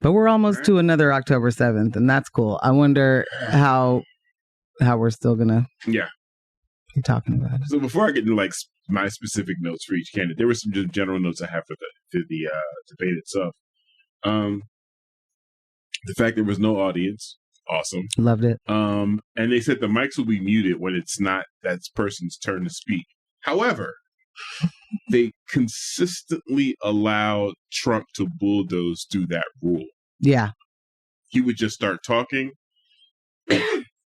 But we're almost to another October 7th, and that's cool. I wonder how we're still gonna be talking about it. So before I get into like my specific notes for each candidate, there were some just general notes I have for the debate itself. The fact there was no audience, awesome. Loved it. And they said the mics will be muted when it's not that person's turn to speak. However, they consistently allowed Trump to bulldoze through that rule. Yeah. He would just start talking.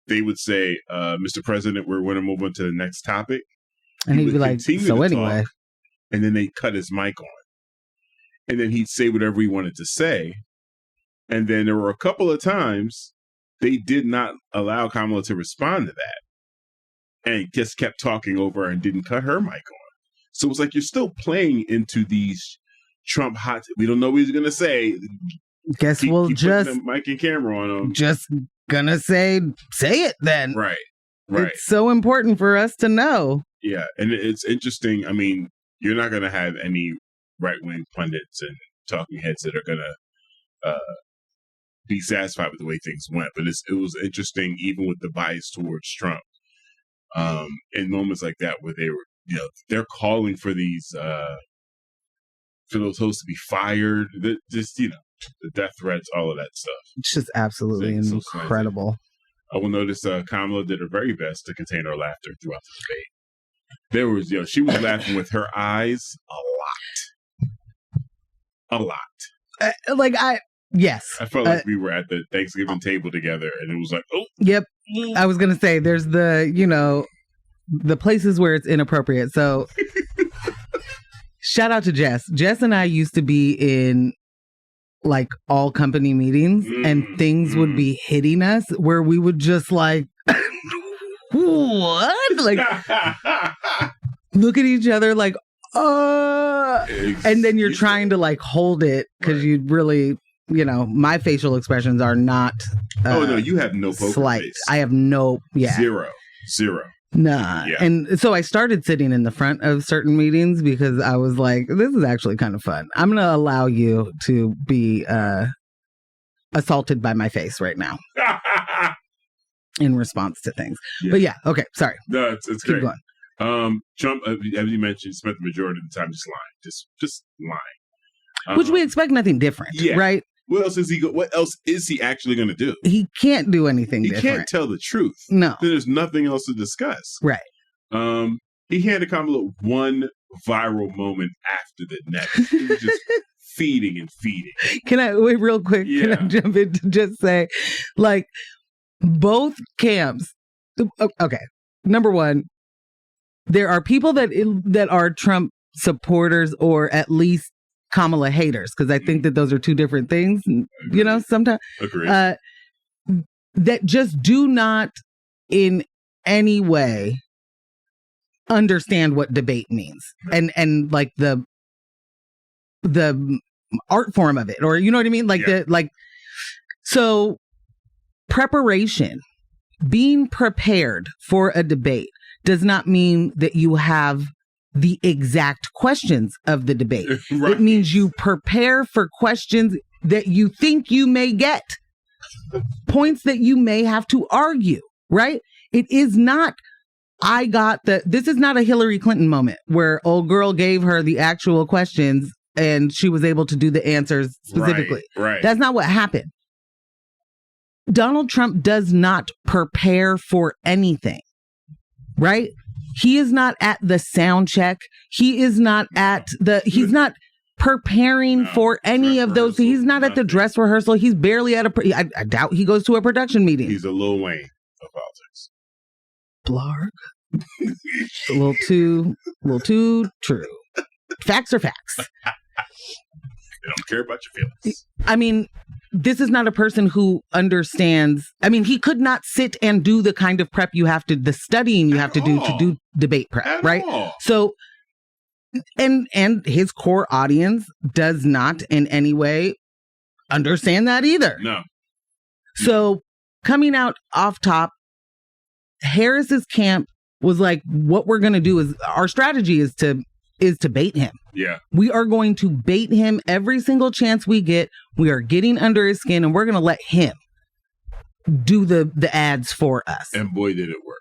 They would say, Mr. President, we're going to move on to the next topic. And he'd be like, so anyway. Talk, and then they cut his mic on. And then he'd say whatever he wanted to say. And then there were a couple of times they did not allow Kamala to respond to that. And just kept talking over her and didn't cut her mic on. So it's like you're still playing into these Trump hot. We don't know what he's going to say. Guess we'll just put the mic and camera on him. Just gonna say it then. Right. It's so important for us to know. Yeah, and it's interesting. I mean, you're not going to have any right-wing pundits and talking heads that are going to be satisfied with the way things went. But it was interesting, even with the bias towards Trump, in moments like that where they were, they're calling for these, for those hosts to be fired. Just, the death threats, all of that stuff. It's just absolutely incredible. I will notice Kamala did her very best to contain her laughter throughout the debate. There was, she was laughing with her eyes a lot. Yes. I felt like we were at the Thanksgiving table together, and it was like, oh. Yep. I was going to say, there's the places where it's inappropriate. So shout out to Jess. Jess and I used to be in like all company meetings and things would be hitting us where we would just like, what? Like, look at each other like, and then you're trying to like hold it because you really, my facial expressions are not. No, you have no poker slight. face. I have no, Zero. Nah. Yeah. And so I started sitting in the front of certain meetings because I was like, this is actually kind of fun. I'm going to allow you to be assaulted by my face right now in response to things. Yeah. But okay, sorry. No, it's Keep great. Going. Trump, as you mentioned, spent the majority of the time just lying. Just lying. Which we expect nothing different, right? What else is he actually going to do? He can't do anything different. He can't tell the truth. No. There's nothing else to discuss. Right. He handed Kamala one viral moment after the next. He was just feeding and feeding. Can I, wait real quick? Yeah. Can I jump in to just say, like, both camps, okay, number one, there are people that are Trump supporters or at least Kamala haters, because I think that those are two different things, sometimes. Agree. That just do not in any way understand what debate means and like the art form of it, or you know what I mean? So preparation, being prepared for a debate does not mean that you have the exact questions of the debate. Right. It means you prepare for questions that you think you may get, points that you may have to argue, right? It is not, this is not a Hillary Clinton moment where old girl gave her the actual questions and she was able to do the answers specifically. Right. That's not what happened. Donald Trump does not prepare for anything, right? He is not at the sound check. He is not he's not preparing for any of those. He's not at the dress rehearsal. He's barely at I doubt he goes to a production meeting. He's a Lil Wayne of politics. Blarg. a little too true. Facts are facts. They don't care about your feelings. I mean, this is not a person who understands. I mean, he could not sit and do the kind of prep the studying you have to do debate prep, right? So, and his core audience does not in any way understand that either. No. So, coming out off top, Harris's camp was like, what we're going to do is, our strategy is to is to bait him. Yeah. We are going to bait him every single chance we get. We are getting under his skin, and we're going to let him do the ads for us. And boy, did it work.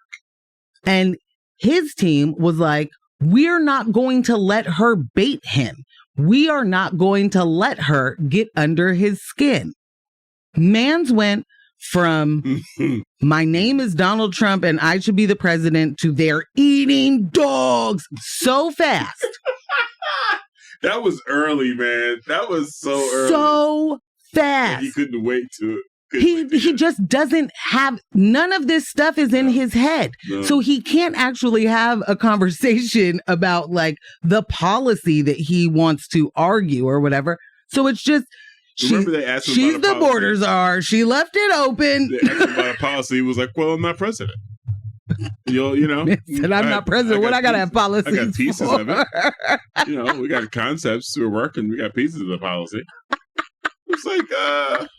And his team was like, we're not going to let her bait him. We are not going to let her get under his skin. Mans went from my name is Donald Trump and I should be the president to they're eating dogs so fast. That was early, man. That was so early. So fast. And he couldn't wait to. He just doesn't have, none of this stuff is in his head. No. So he can't actually have a conversation about like the policy that he wants to argue or whatever. So it's just, Remember they asked him she's about the borders are. She left it open. They asked him about a policy. He was like, well, I'm not president. You know. Said, I'm not president. What I got to have policies I got pieces for? of it. You know, we got concepts. We're working. We got pieces of the policy. It's like,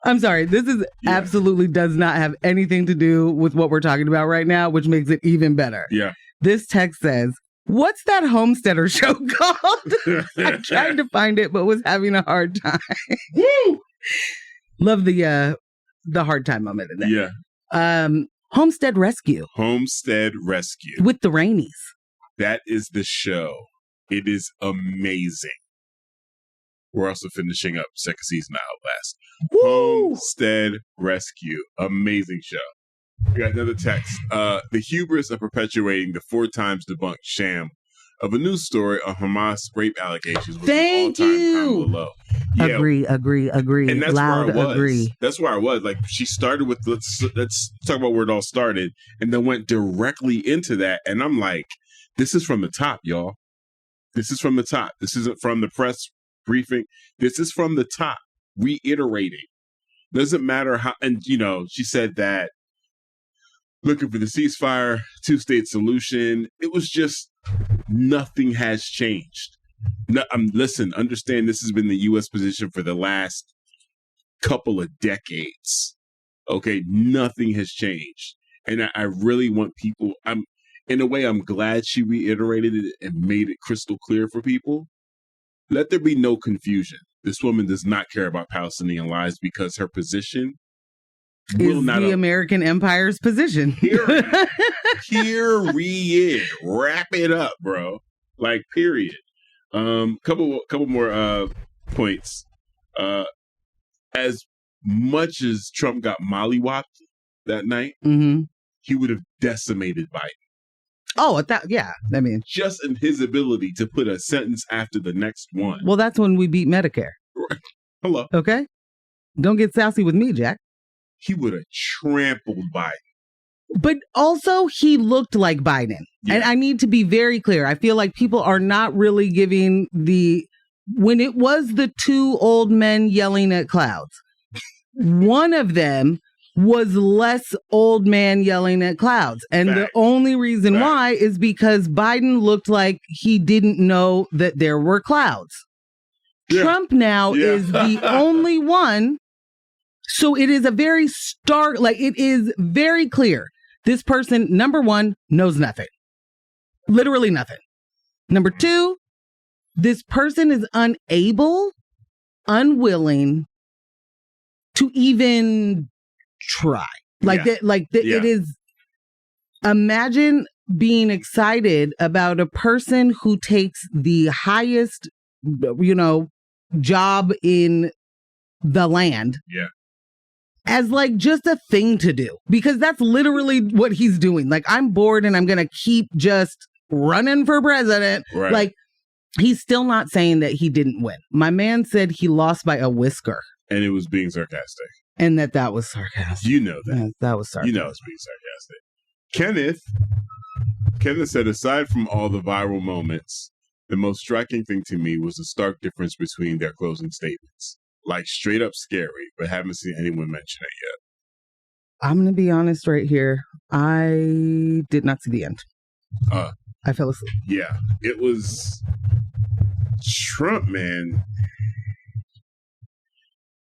I'm sorry. This is absolutely does not have anything to do with what we're talking about right now, which makes it even better. Yeah. This text says, what's that homesteader show called? I tried to find it, but was having a hard time. Woo! Love the hard time moment in there. Yeah. Homestead Rescue. Homestead Rescue. With the Rainies. That is the show. It is amazing. We're also finishing up second season of Outlast. Woo! Homestead Rescue. Amazing show. We got another text. The hubris of perpetuating the 4 times debunked sham of a news story on Hamas rape allegations was Thank an all-time you. low. Yeah. Agree. And that's Loud where I was. agree. That's where I was. Like, she started with, let's talk about where it all started, and then went directly into that. And I'm like, this is from the top, y'all. This is from the top. This isn't from the press briefing. This is from the top, reiterating. Doesn't matter how, and you know, she said that looking for the ceasefire, 2-state solution. It was just nothing has changed. No, listen, understand this has been the U.S. position for the last couple of decades. Okay, nothing has changed. And I really want people, in a way, I'm glad she reiterated it and made it crystal clear for people. Let there be no confusion. This woman does not care about Palestinian lives because her position Is the American Empire's position. Period. Wrap it up, bro. Like, period. Couple more points. As much as Trump got mollywopped that night, he would have decimated Biden. Oh, yeah. I mean, just in his ability to put a sentence after the next one. Well, that's when we beat Medicare. Right. Hello. Okay. Don't get sassy with me, Jack. He would have trampled Biden. But also, he looked like Biden. Yeah. And I need to be very clear. I feel like people are not really giving when it was the 2 old men yelling at clouds, one of them was less old man yelling at clouds. And the only reason why is because Biden looked like he didn't know that there were clouds. Yeah. Trump now is the only one. So it is a very stark, it is very clear. This person, number 1, knows nothing. Literally nothing. Number 2, this person is unwilling to even try. It is, imagine being excited about a person who takes the highest, job in the land. Yeah. As just a thing to do, because that's literally what he's doing. I'm bored and I'm going to keep just running for president. Right. He's still not saying that he didn't win. My man said he lost by a whisker. And it was being sarcastic. And that was sarcastic. You know that. Yeah, that was sarcastic. You know it's being sarcastic. Kenneth said, aside from all the viral moments, the most striking thing to me was the stark difference between their closing statements. Straight up scary, but haven't seen anyone mention it yet. I'm going to be honest right here. I did not see the end. I fell asleep. Yeah. It was Trump, man.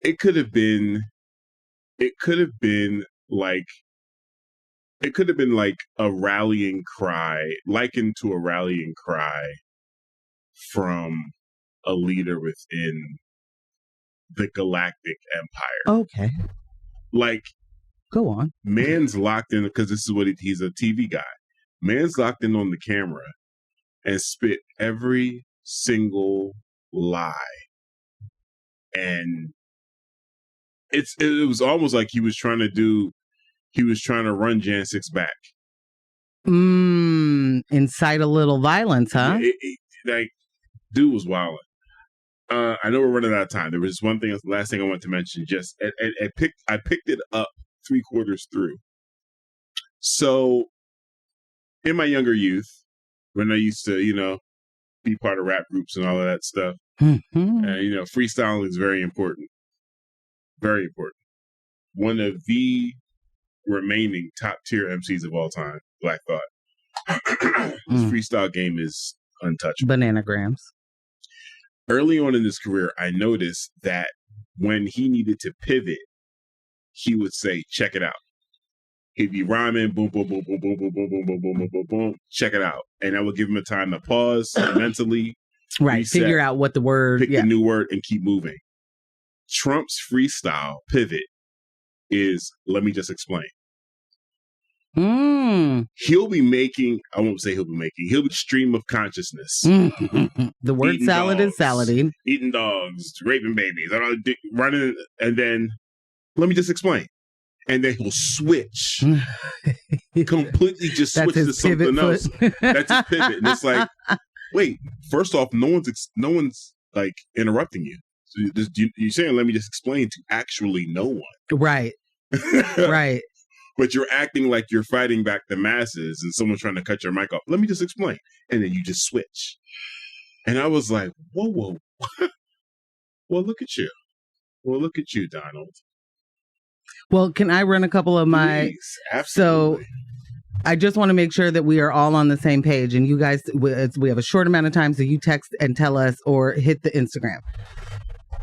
It could have been it could have been like a rallying cry, likened to a rallying cry from a leader within the Galactic Empire. Okay. Like, go on. man's locked in, because this is what he's a TV guy. Man's locked in on the camera and spit every single lie. And it was almost like he was trying to run Jan 6 back. Incite a little violence, huh? Like, dude was wilding. I know we're running out of time. There was one thing, last thing I want to mention. Just I picked it up 3/4 through. So, in my younger youth, when I used to, be part of rap groups and all of that stuff, freestyling is very important. Very important. One of the remaining top tier MCs of all time, Black Thought. His freestyle game is untouchable. Bananagrams. Early on in his career, I noticed that when he needed to pivot, he would say, check it out. He'd be rhyming, boom, boom, boom, boom, boom, boom, boom, boom, boom, boom, boom, boom, boom, check it out. And I would give him a time to pause mentally. Right, reset, figure out what the word, pick the new word, and keep moving. Trump's freestyle pivot is, let me just explain. He'll be stream of consciousness. The word eating salad dogs, is salading. Eating dogs, raping babies, running, and then, let me just explain. And then he'll switch. Completely just switch to something else. That's his pivot. And it's like, wait, first off, no one's like interrupting you. So you're saying, let me just explain to actually no one. Right. Right. But you're acting like you're fighting back the masses and someone's trying to cut your mic off. Let me just explain. And then you just switch. And I was like, whoa. Well, look at you. Well, look at you, Donald. Well, can I run a couple of my... Please, absolutely. So I just want to make sure that we are all on the same page. And you guys, we have a short amount of time, so you text and tell us or hit the Instagram.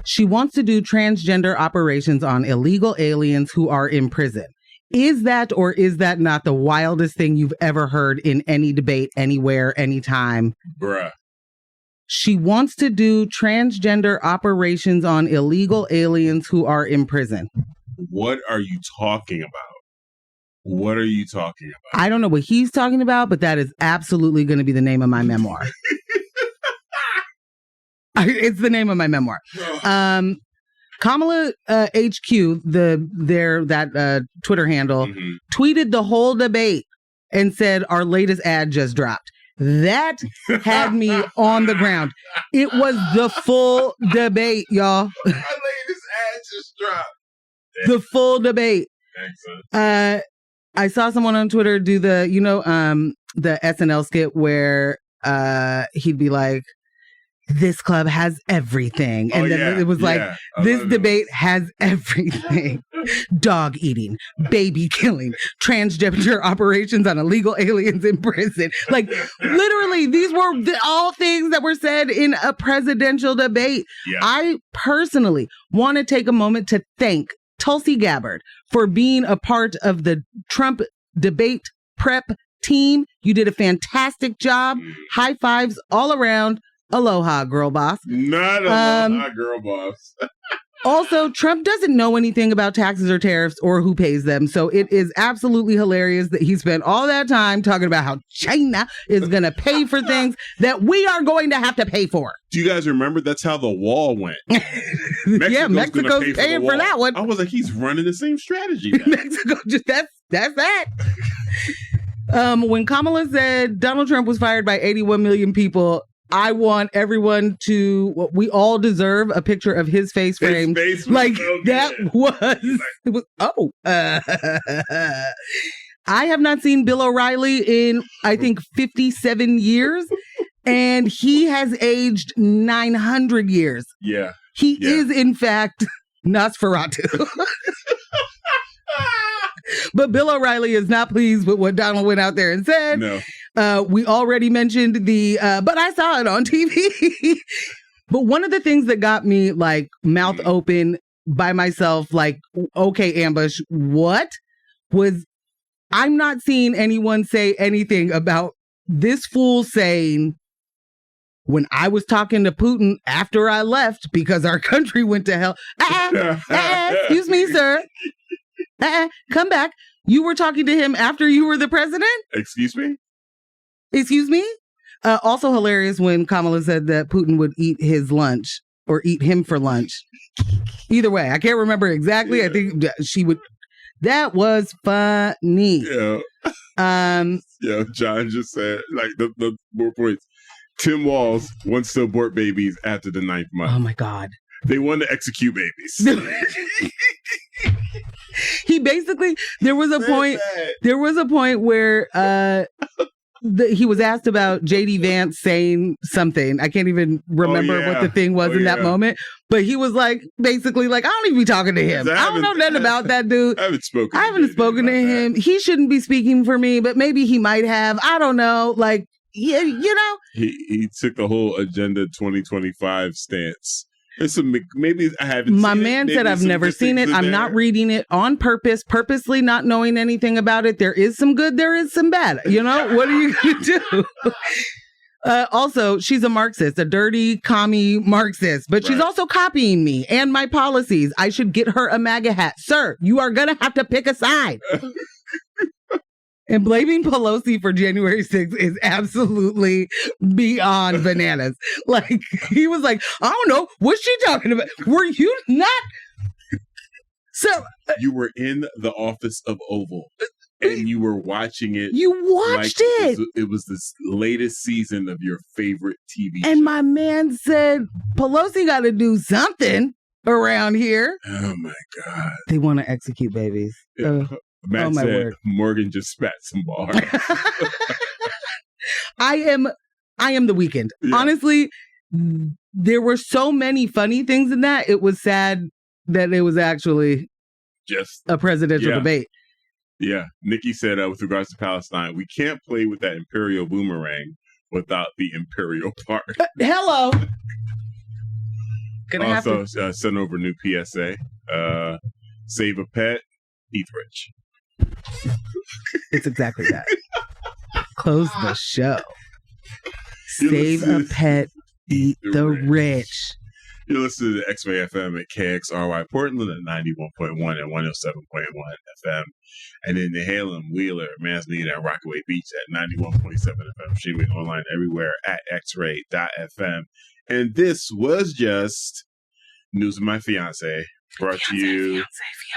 She wants to do transgender operations on illegal aliens who are in prison. Is that or is that not the wildest thing you've ever heard in any debate, anywhere, anytime? Bruh. She wants to do transgender operations on illegal aliens who are in prison. What are you talking about? What are you talking about? I don't know what he's talking about, but that is absolutely going to be the name of my memoir. It's the name of my memoir. Kamala HQ, that Twitter handle, tweeted the whole debate and said, our latest ad just dropped. That had me on the ground. It was the full debate, y'all. Our latest ad just dropped. The full debate. Excellent. I saw someone on Twitter do the SNL skit where he'd be like, this club has everything. And it was like, this debate has everything. Dog eating, baby killing, transgender operations on illegal aliens in prison. Like, literally, these were all things that were said in a presidential debate. Yeah. I personally want to take a moment to thank Tulsi Gabbard for being a part of the Trump debate prep team. You did a fantastic job. High fives all around. Aloha, girl boss. Not aloha, girl boss. Also, Trump doesn't know anything about taxes or tariffs or who pays them. So it is absolutely hilarious that he spent all that time talking about how China is going to pay for things that we are going to have to pay for. Do you guys remember? That's how the wall went. Mexico's paying for that one. I was like, he's running the same strategy. Mexico, that's that. When Kamala said Donald Trump was fired by 81 million people, I want everyone to, we all deserve a picture of his face framed. His face like so that good. I have not seen Bill O'Reilly in, I think, 57 years. And he has aged 900 years. Yeah. He is, in fact, Nosferatu. But Bill O'Reilly is not pleased with what Donald went out there and said. No. We already mentioned but I saw it on TV. But one of the things that got me like mouth open by myself, like, okay, Ambush, what was I'm not seeing anyone say anything about this fool saying, when I was talking to Putin after I left because our country went to hell. Excuse me, sir. Come back. You were talking to him after you were the president? Excuse me? Excuse me? Also hilarious when Kamala said that Putin would eat his lunch or eat him for lunch. Either way, I can't remember exactly. Yeah. I think she would. That was funny. Yeah. Yeah, John just said, like, the more points. Tim Walz wants to abort babies after the 9th month. Oh my God. They want to execute babies. He basically, there was a point where he was asked about JD Vance saying something. I can't even remember what the thing was in that moment. But he was like, basically like, I don't even be talking to him. I don't know nothing about that dude. I haven't spoken to him. He shouldn't be speaking for me, but maybe he might have. I don't know. Like, yeah, you know. He took the whole Agenda 2025 stance. Maybe I haven't. My man said I've never seen it. I'm not reading it on purpose, purposely not knowing anything about it. There is some good, there is some bad. You know, what are you going to do? Also, she's a Marxist, a dirty commie Marxist, but she's also copying me and my policies. I should get her a MAGA hat. Sir, you are going to have to pick a side. And blaming Pelosi for January 6th is absolutely beyond bananas. Like, he was like, I don't know. What's she talking about? Were you not? So you were in the office of Oval and you were watching it. You watched it. It was this latest season of your favorite TV show. And my man said, Pelosi got to do something around here. Oh my God. They want to execute babies. Yeah. Matt said Morgan just spat some bars. I am the Weeknd. Yeah. Honestly, there were so many funny things in that. It was sad that it was actually just a presidential debate. Yeah. Nikki said, with regards to Palestine, we can't play with that imperial boomerang without the imperial part. Hello. Also, send over a new PSA. Save a pet, eat rich. It's exactly that. Close the show. Save a pet, eat the rich. You're listening to XRAY FM at KXRY Portland at 91.1 and 107.1 FM. And in Nehalem, Wheeler, Manzanita, and Rockaway Beach at 91.7 FM. Streaming online everywhere at xray.fm. And this was just News of My Fiancé. Brought to you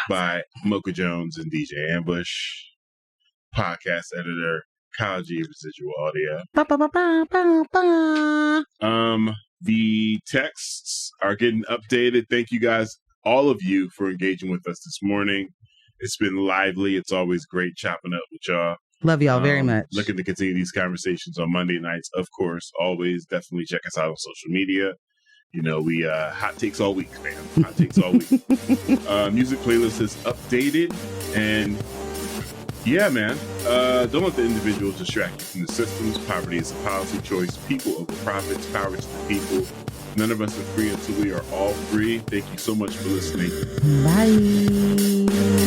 by Mocha Jones and DJ Ambush, podcast editor, Kyle G, Residual Audio. The texts are getting updated. Thank you guys, all of you, for engaging with us this morning. It's been lively. It's always great chopping up with y'all. Love y'all very much. Looking to continue these conversations on Monday nights, of course. Always definitely check us out on social media. You know, we hot takes all week, fam. Hot takes all week. Music playlist is updated. And yeah, man, don't let the individuals distract you from the systems. Poverty is a policy choice. People over profits. Power to the people. None of us are free until we are all free. Thank you so much for listening. Bye.